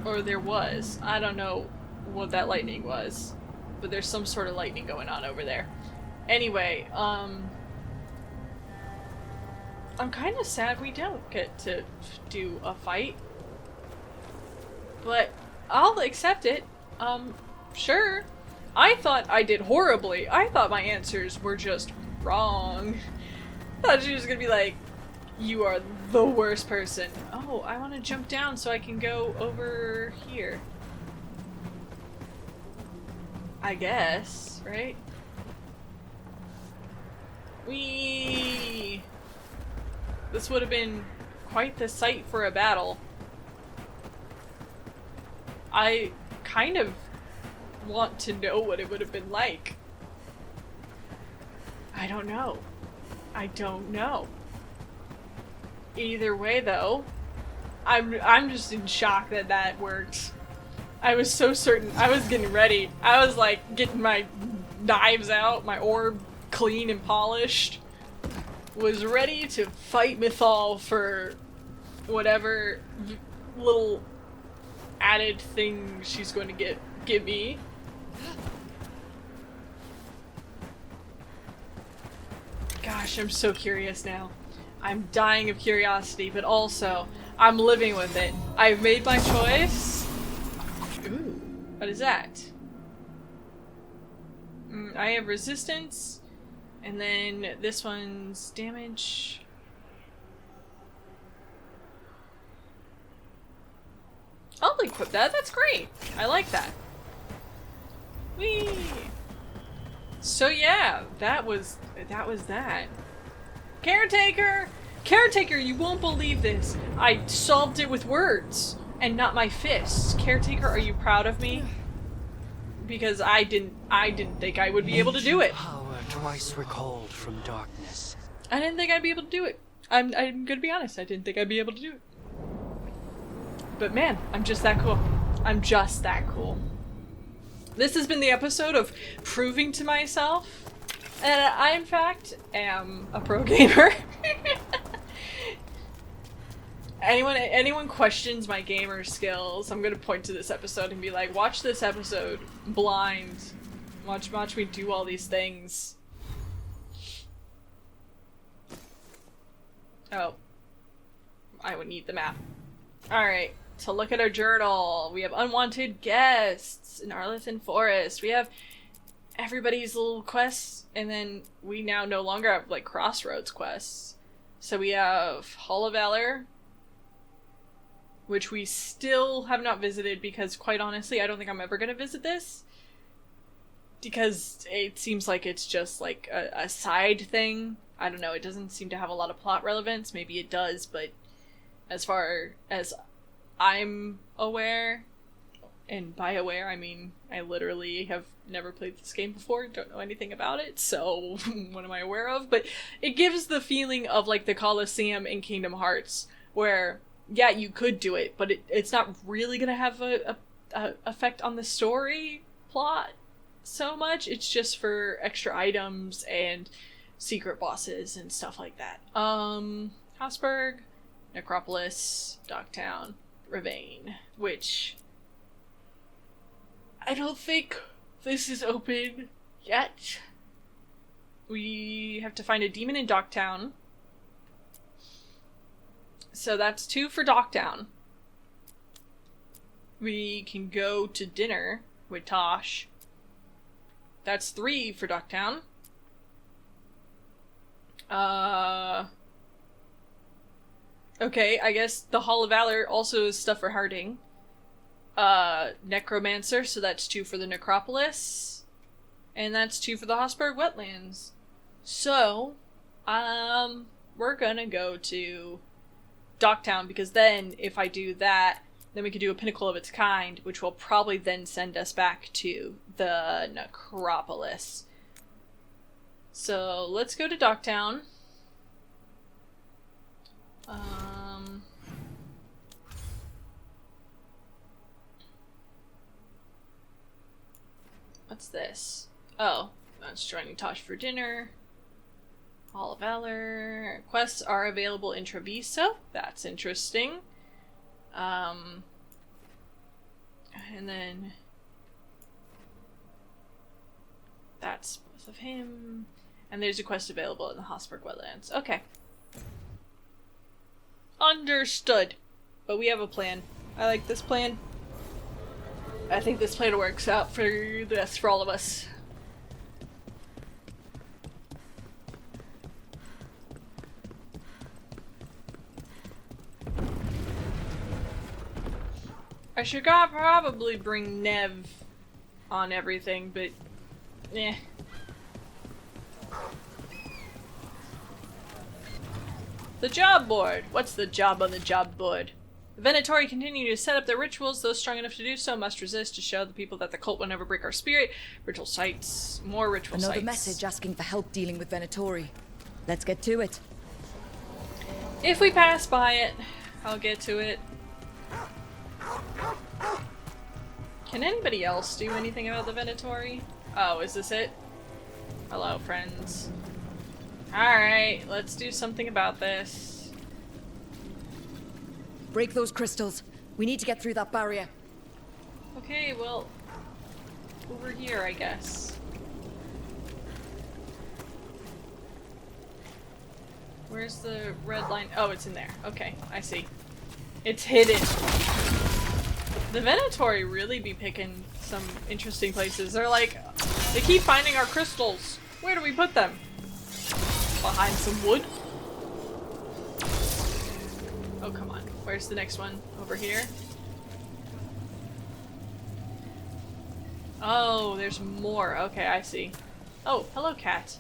Or there was. I don't know what that lightning was. But there's some sort of lightning going on over there. Anyway, I'm kind of sad we don't get to do a fight. But I'll accept it. Sure. I thought I did horribly. I thought my answers were just wrong. I thought she was gonna be like, you are the worst person. Oh, I want to jump down so I can go over here. I guess, right? Whee! This would have been quite the sight for a battle. I kind of want to know what it would have been like. I don't know. I don't know. Either way, though, I'm just in shock that that worked. I was so certain. I was getting ready. I was like getting my knives out, my orb clean and polished. Was ready to fight Mythal for whatever little added thing she's going to give me. Gosh, I'm so curious now. I'm dying of curiosity, but also I'm living with it. I've made my choice. Ooh, what is that? I have resistance, and then this one's damage. I'll equip that. That's great. I like that. Whee! So yeah, that was that. Caretaker! Caretaker, you won't believe this. I solved it with words and not my fists. Caretaker, are you proud of me? Because I didn't think I would be able to do it. Power twice recalled from darkness. I didn't think I'd be able to do it. I'm gonna be honest, I didn't think I'd be able to do it. But man, I'm just that cool. I'm just that cool. This has been the episode of proving to myself that I, in fact, am a pro gamer. Anyone questions my gamer skills, I'm gonna point to this episode and be like, watch this episode blind. Watch me do all these things. Oh. I would need the map. Alright, so look at our journal. We have unwanted guests in Arlithan Forest. We have everybody's little quests, and then we now no longer have, like, crossroads quests. So we have Hall of Valor, which we still have not visited because, quite honestly, I don't think I'm ever going to visit this. Because it seems like it's just, like, a side thing. I don't know, it doesn't seem to have a lot of plot relevance. Maybe it does, but as far as I'm aware, and by aware, I mean I literally have never played this game before, don't know anything about it, so what am I aware of? But it gives the feeling of like the Colosseum in Kingdom Hearts, where, yeah, you could do it, but it's not really gonna have a effect on the story plot so much. It's just for extra items and secret bosses and stuff like that. Habsburg, Necropolis, Docktown, Ravine, which I don't think this is open yet. We have to find a demon in Docktown. So that's 2 for Docktown. We can go to dinner with Tosh. That's 3 for Docktown. Okay, I guess the Hall of Valor also is stuff for Harding. Necromancer, so that's 2 for the Necropolis. And that's 2 for the Habsburg Wetlands. So, we're gonna go to Docktown, because then, if I do that, then we could do a Pinnacle of its Kind, which will probably then send us back to the Necropolis. So, let's go to Docktown. What's this? Oh, that's joining Tosh for dinner. Hall of Valor. Quests are available in Treviso. That's interesting. And then that's both of him. And there's a quest available in the Habsburg Wetlands. Okay. Understood. But we have a plan. I like this plan. I think this plan works out for the best for all of us. I should probably bring Nev on everything, but eh. The job board. What's the job on the job board? The Venatori continue to set up their rituals. Those strong enough to do so must resist to show the people that the cult will never break our spirit. Ritual sites. More ritual sites. Another message asking for help dealing with Venatori. Let's get to it. If we pass by it, I'll get to it. Can anybody else do anything about the Venatori? Oh, is this it? Hello, friends. Alright, let's do something about this. Break those crystals. We need to get through that barrier. Okay, well, over here, I guess. Where's the red line? Oh, it's in there. Okay, I see. It's hidden. The Venatori really be picking some interesting places. They're like, they keep finding our crystals. Where do we put them? Behind some wood? Oh, come on. Where's the next one? Over here? Oh, there's more. Okay, I see. Oh, hello, cat.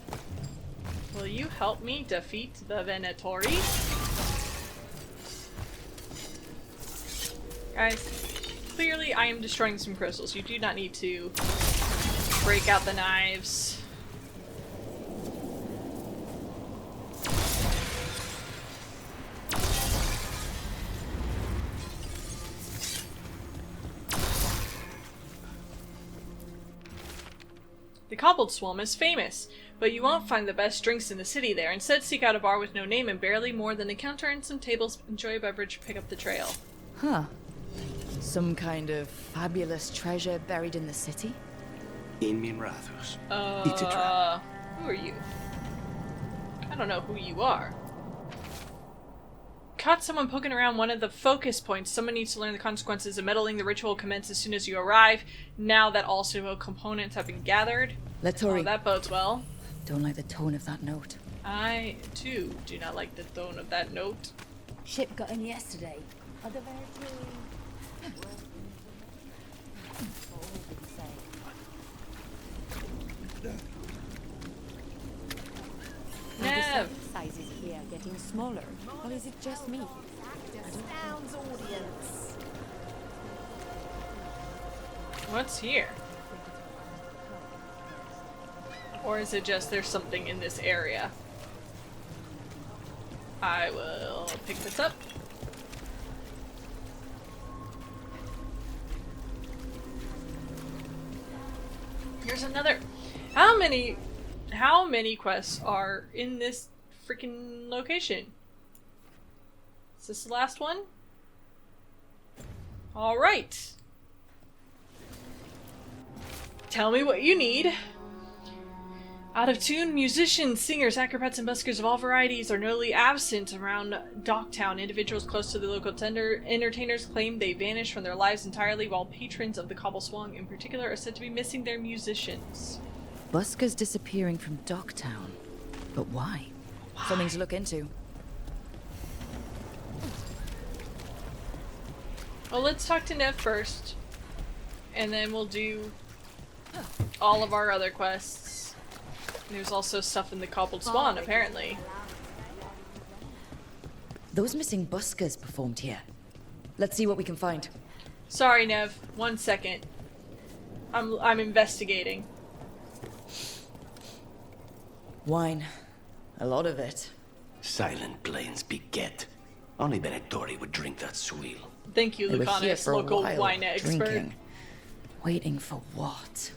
Will you help me defeat the Venatori? Guys, clearly I am destroying some crystals. You do not need to break out the knives. The cobbled swamp is famous, but you won't find the best drinks in the city there. Instead, seek out a bar with no name and barely more than a counter and some tables. Enjoy a beverage, pick up the trail. Huh. Some kind of fabulous treasure buried in the city? In Minrathus. Who are you? I don't know who you are. Caught someone poking around one of the focus points. Someone needs to learn the consequences of meddling. The ritual will commence as soon as you arrive. Now that all suitable components have been gathered. Let's hurry. Oh, that bodes well. Don't like the tone of that note. I, too, do not like the tone of that note. Ship got in yesterday. Are the Nev! sizes here getting smaller, or is it just me? Astounds audience. What's here? Or is it just there's something in this area? I will pick this up. Here's another. How many quests are in this freaking location? Is this the last one? All right. Tell me what you need. Out of tune, musicians, singers, acrobats, and buskers of all varieties are notably absent around Docktown. Individuals close to the local entertainers claim they vanished from their lives entirely, while patrons of the Cobble Swung in particular are said to be missing their musicians. Buskers disappearing from Docktown. But why? Something to look into. Well, let's talk to Nev first, and then we'll do all of our other quests. There's also stuff in the Cobbled Swan, apparently. Those missing buskers performed here. Let's see what we can find. Sorry, Nev. 1 second. I'm investigating. Wine. A lot of it. Silent plains beget. Only Venatori would drink that swill. Thank you, They were here Lucanus, for a local while, wine expert. drinking. Waiting for what?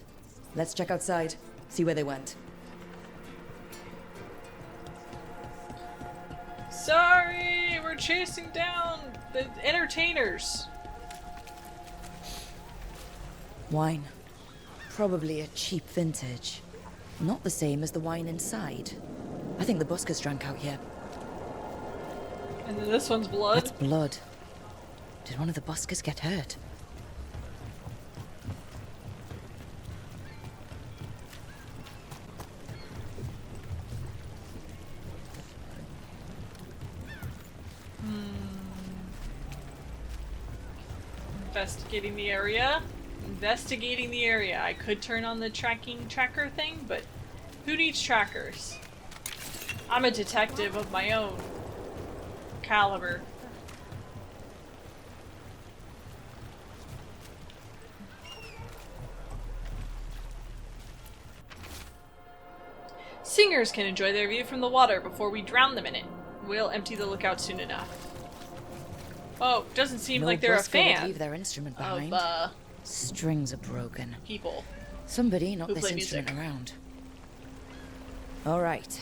Let's check outside. See where they went. Sorry, we're chasing down the entertainers. Wine. Probably a cheap vintage. Not the same as the wine inside. I think the buskers drank out here. And then this one's blood. That's blood. Did one of the buskers get hurt? Investigating the area. Investigating the area. I could turn on the tracker thing, but who needs trackers? I'm a detective of my own caliber. Singers can enjoy their view from the water before we drown them in it. We'll empty the lookout soon enough. Oh, doesn't seem like they're a busker would fan leave their instrument behind. of Strings are broken. people. Somebody knocked who this play instrument music. around. All right.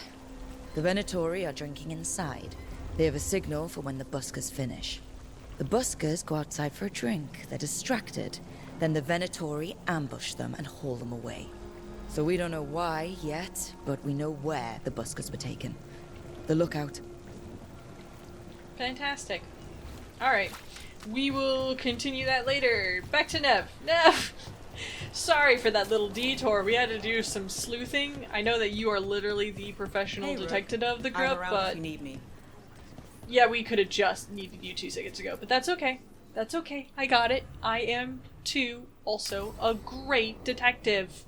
The Venatori are drinking inside. They have a signal for when the buskers finish. The buskers go outside for a drink. They're distracted. Then the Venatori ambush them and haul them away. So we don't know why yet, but we know where the buskers were taken. The lookout. Fantastic. Alright. We will continue that later. Back to Nev. Nev! Sorry for that little detour. We had to do some sleuthing. I know that you are literally the professional Hey, Rook. detective of the group, I'm around but if you need me. yeah, we could have just needed you 2 seconds ago, but that's okay. That's okay. I got it. I am too also a great detective.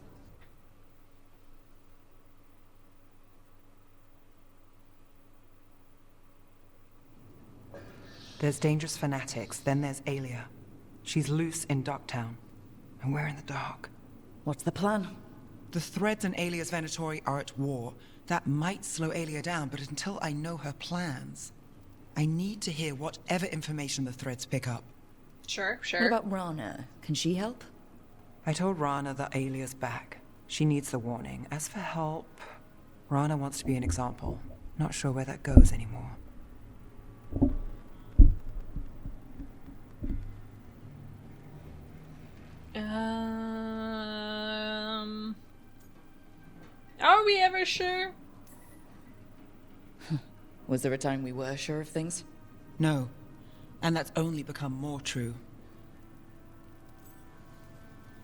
There's dangerous fanatics, then there's Alia. She's loose in Ducktown, and we're in the dark. What's the plan? The Threads and Alia's Venatori are at war. That might slow Alia down, but until I know her plans, I need to hear whatever information the Threads pick up. Sure, sure. What about Rana? Can she help? I told Rana that Alia's back. She needs the warning. As for help, Rana wants to be an example. Not sure where that goes anymore. Are we ever sure? Was there a time we were sure of things? No. And that's only become more true.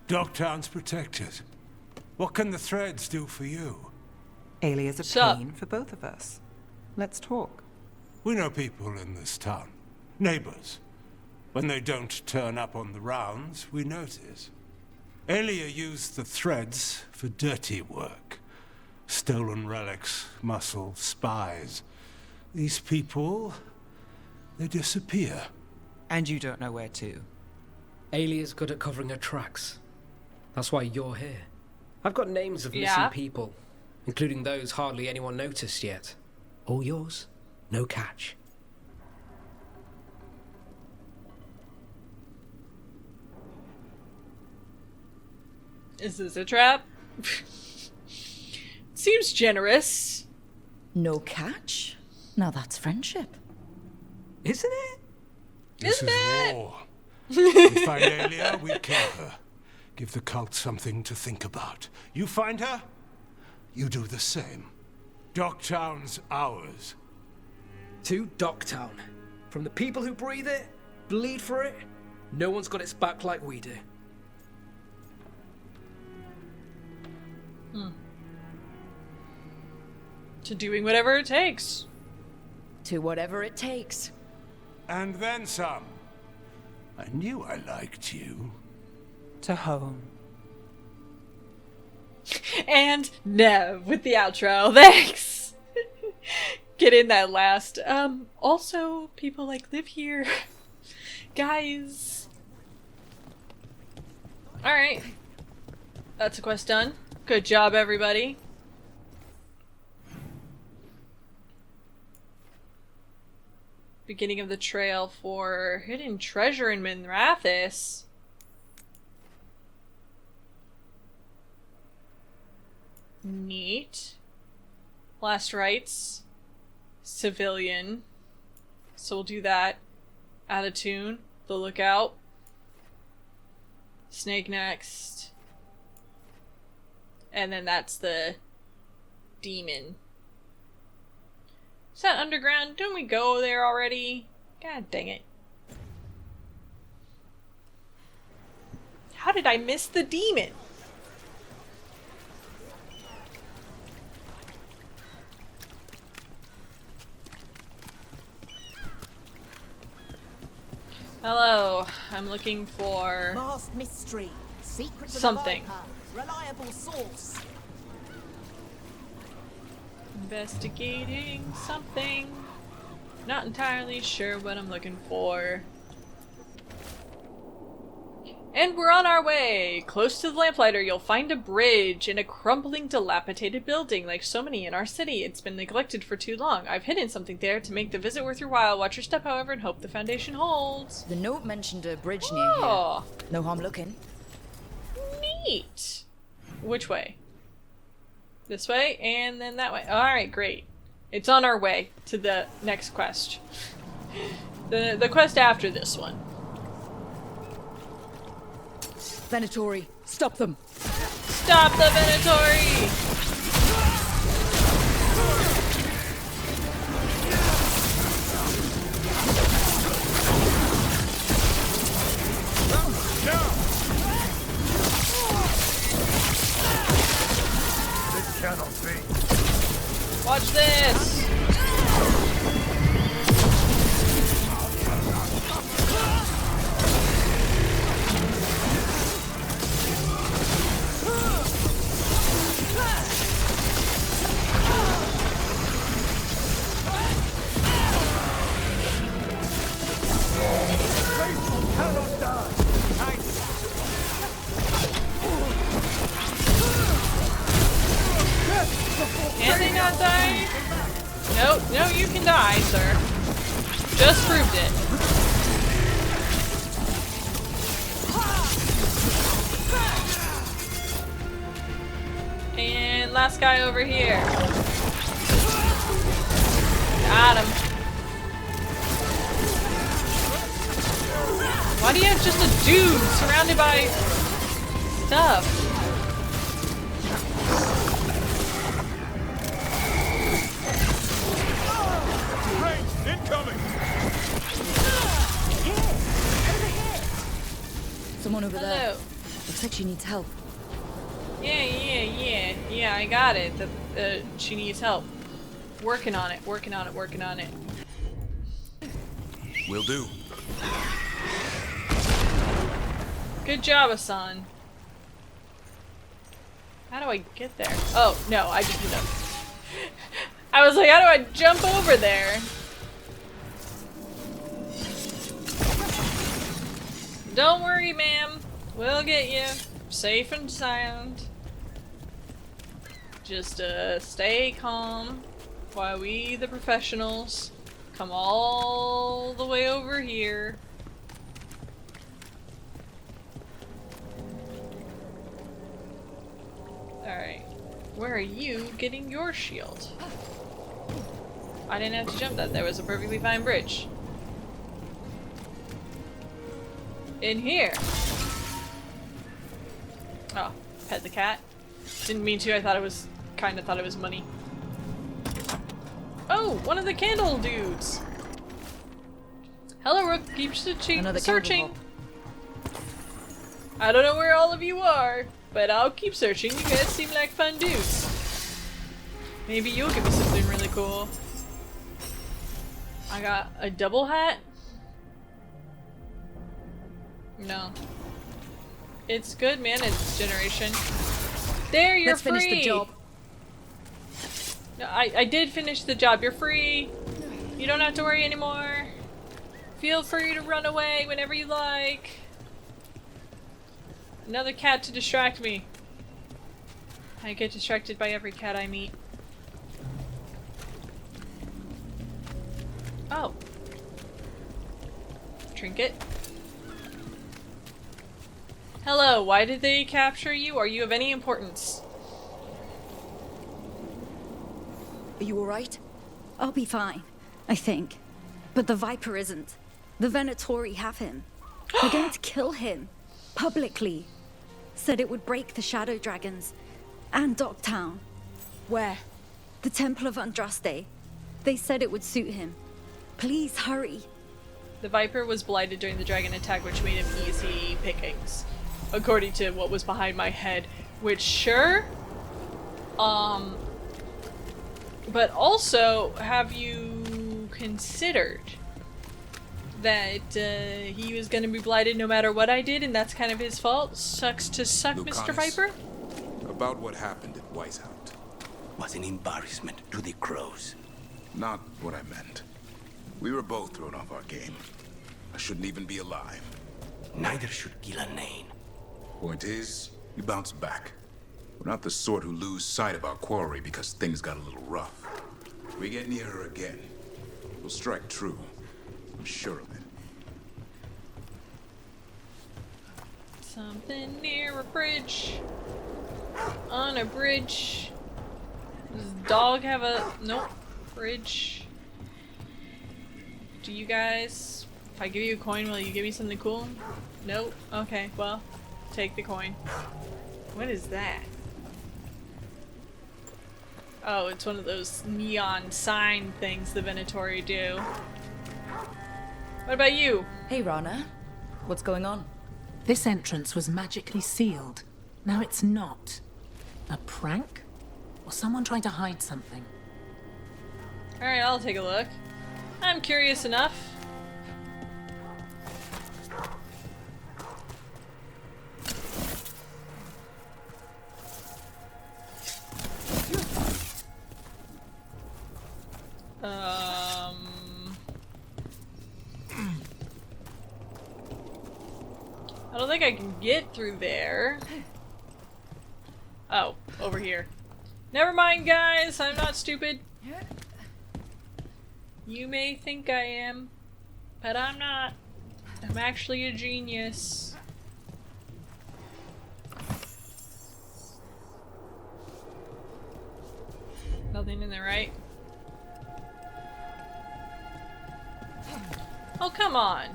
Ducktown's protected. What can the Threads do for you? Alia's a pain for both of us. Let's talk. We know people in this town. Neighbors. When they don't turn up on the rounds, we notice. Alia used the Threads for dirty work. Stolen relics, muscle, spies. These people, they disappear. And you don't know where to. Alia's good at covering her tracks. That's why you're here. I've got names of missing people, including those hardly anyone noticed yet. All yours, no catch. Is this a trap? Seems generous. No catch? Now that's friendship. Isn't it? This is war. We find Alia, we kill her. Give the cult something to think about. You find her, you do the same. Ducktown's ours. To Ducktown. From the people who breathe it, bleed for it, no one's got its back like we do. To doing whatever it takes. To whatever it takes. And then some. I knew I liked you. To home. And Nev with the outro. Thanks. Get in that last. Also, people like live here. Guys. Alright. That's a quest done. Good job, everybody. Beginning of the trail for hidden treasure in Minrathis. Neat. Last rites. Civilian. So we'll do that. Add a tune. The Lookout. Snake next. And then that's the demon. Is that underground? Didn't we go there already? God dang it. How did I miss the demon? Hello, I'm looking for Vast mystery, secrets something. Of the Viper, reliable source. Investigating something. Not entirely sure what I'm looking for. And we're on our way! Close to the lamplighter, you'll find a bridge in a crumbling, dilapidated building, like so many in our city. It's been neglected for too long. I've hidden something there to make the visit worth your while. Watch your step, however, and hope the foundation holds. The note mentioned a bridge near here. No harm looking. Neat! Which way? This way, and then that way. Alright, great. It's on our way to the next quest. The quest after this one. Venatori, stop them! Stop the Venatori! This cannot be. Watch this! Can they not die? No, no, you can die, sir. Just proved it. And last guy over here. Got him. Why do you have just a dude surrounded by stuff? Incoming! Someone over there. Hello. Looks like she needs help. Yeah, I got it. She needs help. Working on it. Will do. Good job, Hassan. How do I get there? Oh, no, I just did I was like, how do I jump over there? Don't worry, ma'am. We'll get you. Safe and sound. Just, stay calm while we, the professionals, come all the way over here. Alright. Where are you getting your shield? I didn't have to jump that. There was a perfectly fine bridge. In here. Oh, pet the cat. Didn't mean to. I thought it was kinda thought it was money. Oh, one of the candle dudes. Hello, Rook. Keep searching. I don't know where all of you are, but I'll keep searching. You guys seem like fun dudes. Maybe you'll give me something really cool. I got a double hat. No. It's good managed generation. There, you're free! Let's finish the job. No, I did finish the job. You're free. You don't have to worry anymore. Feel free to run away whenever you like. Another cat to distract me. I get distracted by every cat I meet. Oh. Trinket. Hello, why did they capture you? Are you of any importance? Are you alright? I'll be fine, I think. But the Viper isn't. The Venatori have him. They're going to kill him. Publicly. Said it would break the Shadow Dragons. And Docktown. Where? The Temple of Andraste. They said it would suit him. Please hurry. The Viper was blighted during the dragon attack, which made him easy pickings. According to what was behind my head. Which, sure. But also, have you considered that he was going to be blighted no matter what I did, and that's kind of his fault? Sucks to suck, Mr. Viper? About what happened at Weishaupt. Was an embarrassment to the crows. Not what I meant. We were both thrown off our game. I shouldn't even be alive. Neither should Ghilanane. Point is, we bounced back. We're not the sort who lose sight of our quarry because things got a little rough. If we get near her again, we'll strike true. I'm sure of it. Something near a bridge. On a bridge. Does dog have a... Nope. Bridge. Do you guys... If I give you a coin, will you give me something cool? Nope. Okay, well, take the coin. What is that? Oh, it's one of those neon sign things the Venatori do. What about you? Hey, Rana. What's going on? This entrance was magically sealed. Now it's not. A prank? Or someone trying to hide something? Alright, I'll take a look. I'm curious enough. I don't think I can get through there. Oh, over here. Never mind, guys. I'm not stupid. You may think I am, but I'm not. I'm actually a genius. Nothing in there, right? Oh, come on.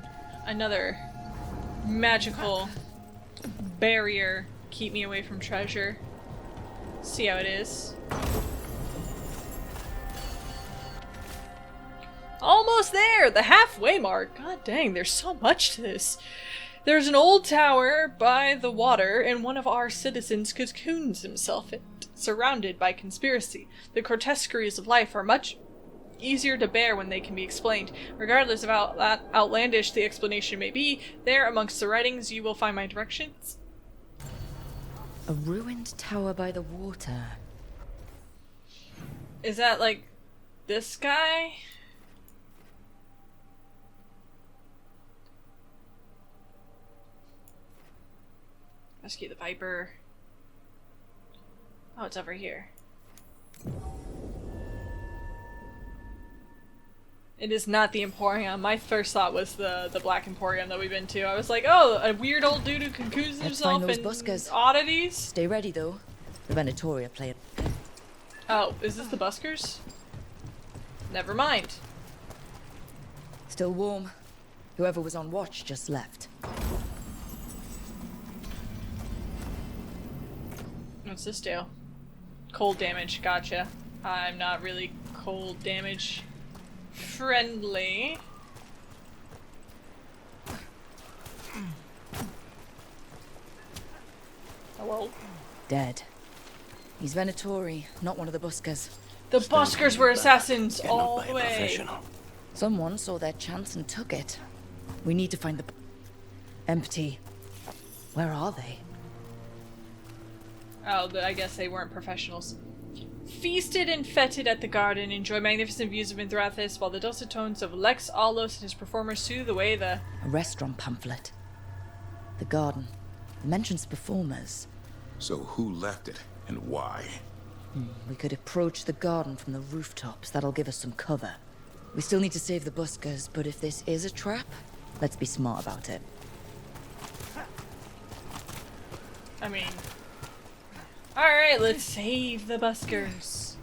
Another magical barrier. Keep me away from treasure. See how it is. Almost there! The halfway mark! God dang, there's so much to this. There's an old tower by the water, and one of our citizens cocoons himself in it, surrounded by conspiracy. The grotesqueries of life are much easier to bear when they can be explained. Regardless of how outlandish the explanation may be, there amongst the writings you will find my directions. A ruined tower by the water. Is that like this guy? Rescue the Viper. Oh, it's over here. It is not the Emporium. My first thought was the Black Emporium that we've been to. I was like, oh, a weird old dude who concuses himself in oddities. Stay ready, though. The Venatoria play it. Oh, is this the buskers? Never mind. Still warm. Whoever was on watch just left. What's this do? Cold damage, gotcha. I'm not really cold damage friendly. Hello? Dead. He's Venatori, not one of the buskers. The buskers were assassins all the way. Someone saw their chance and took it. We need to find the... Empty. Where are they? Oh, I guess they weren't professionals. Feasted and feted at the garden, enjoy magnificent views of Minthrathis, while the dulcet tones of Lex Alos and his performers soothe away the... A restaurant pamphlet. The garden. It mentions performers. So who left it, and why? We could approach the garden from the rooftops. That'll give us some cover. We still need to save the buskers, but if this is a trap, let's be smart about it. I mean... Alright, let's save the buskers.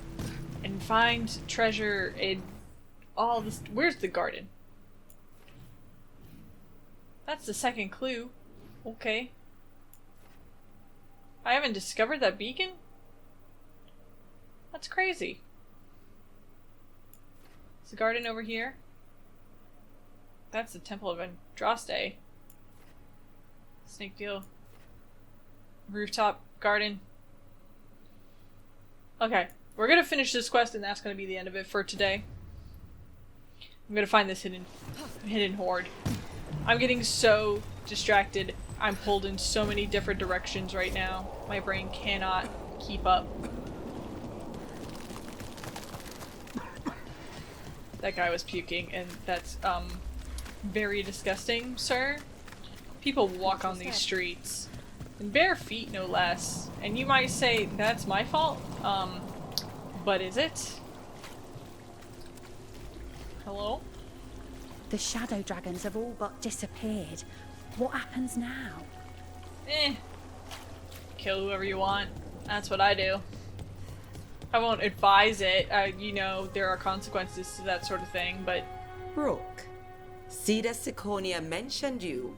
And find treasure in all this... Where's the garden? That's the second clue. Okay. I haven't discovered that beacon? That's crazy. Is the garden over here? That's the Temple of Andraste. Snake deal. Rooftop garden. Okay, we're gonna finish this quest and that's gonna be the end of it for today. I'm gonna find this hidden hoard. I'm getting so distracted. I'm pulled in so many different directions right now. My brain cannot keep up. That guy was puking and that's very disgusting, sir. People walk on these streets. In bare feet, no less. And you might say, that's my fault? But is it? Hello? The shadow dragons have all but disappeared. What happens now? Kill whoever you want. That's what I do. I won't advise it. You know, there are consequences to that sort of thing, but... Brooke, Cedar Siconia mentioned you.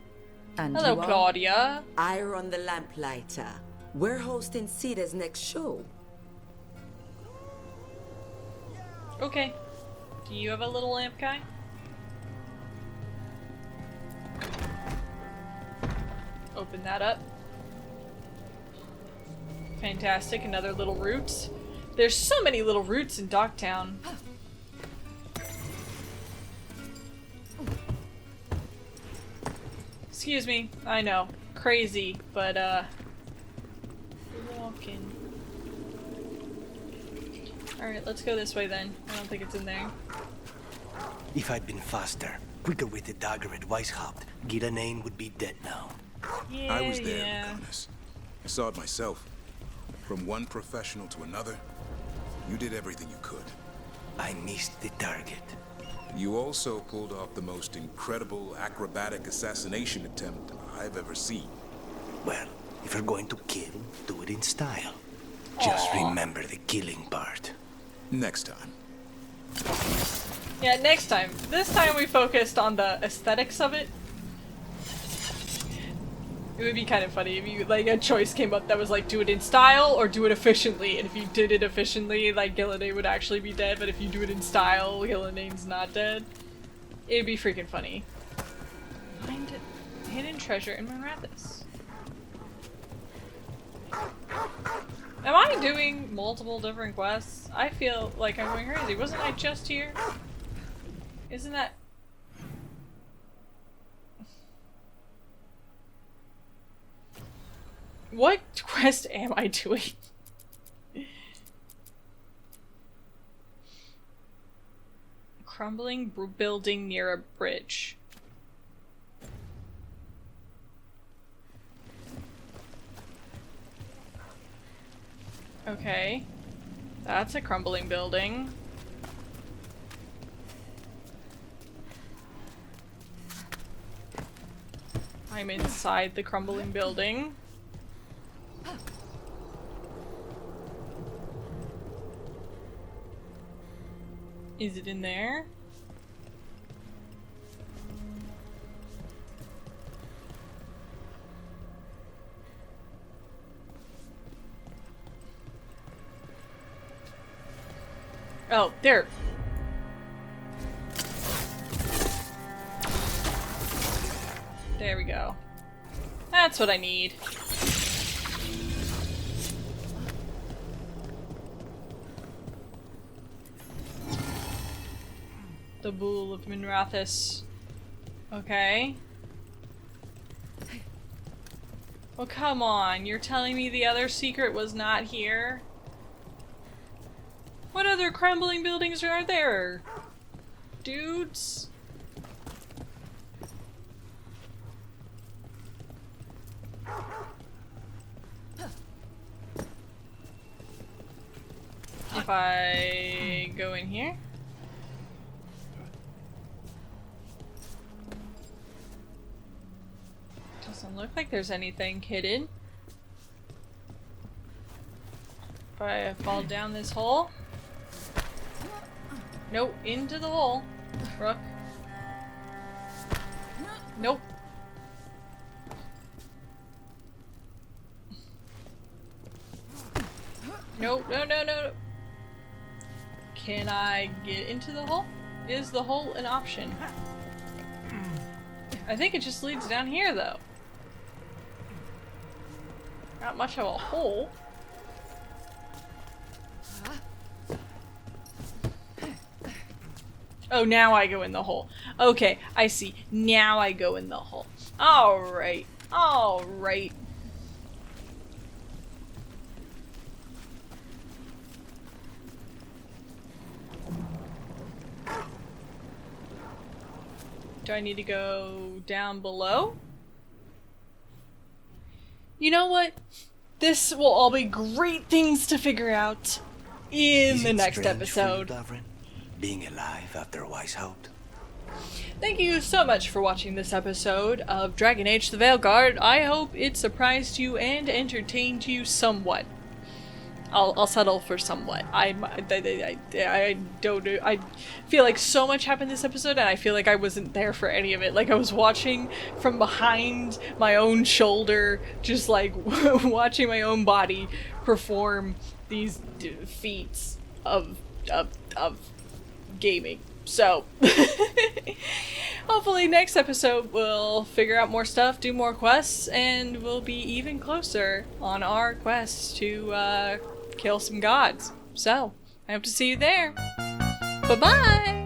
And hello, Claudia. I run the Lamplighter. We're hosting Cedar's next show. Okay. Do you have a little lamp guy? Open that up. Fantastic, another little root. There's so many little roots in Docktown. Excuse me, I know. Crazy, but walking. Alright, let's go this way then. I don't think it's in there. If I'd been faster, quicker with the dagger at Weishaupt, Giranane would be dead now. Yeah, I was there, Lucanus. I saw it myself. From one professional to another, You did everything you could. I missed the target. You also pulled off the most incredible acrobatic assassination attempt I've ever seen. Well, if you're going to kill, do it in style. Just remember the killing part. Next time. Yeah, next time. This time we focused on the aesthetics of it. It would be kind of funny if you, like, a choice came up that was like, do it in style or do it efficiently. And if you did it efficiently, like, Gillenane would actually be dead, but if you do it in style, Gillenane's not dead. It'd be freaking funny. Find hidden treasure in Monrathis. Am I doing multiple different quests? I feel like I'm going crazy. Wasn't I just here? Isn't that... What quest am I doing? Crumbling building near a bridge. Okay. That's a crumbling building. I'm inside the crumbling building. Is it in there? Oh, there. There we go. That's what I need. The Bull of Monrathis. Okay. Well, come on. You're telling me the other secret was not here? What other crumbling buildings are there? Dudes? If I go in here? Doesn't look like there's anything hidden. If I fall down this hole? Nope, into the hole. Rook. Nope. Nope, no. Can I get into the hole? Is the hole an option? I think it just leads down here, though. Not much of a hole. Oh, now I go in the hole. Okay, I see. Now I go in the hole. Alright. Alright. Do I need to go down below? You know what? This will all be great things to figure out in the next episode. Being alive after Weishaupt. Thank you so much for watching this episode of Dragon Age the Veilguard. I hope it surprised you and entertained you somewhat. I'll settle for somewhat. I don't know. I feel like so much happened this episode and I feel like I wasn't there for any of it. Like I was watching from behind my own shoulder, just like watching my own body perform these feats of gaming. So hopefully next episode we'll figure out more stuff, do more quests, and we'll be even closer on our quest to kill some gods. So I hope to see you there. Bye bye.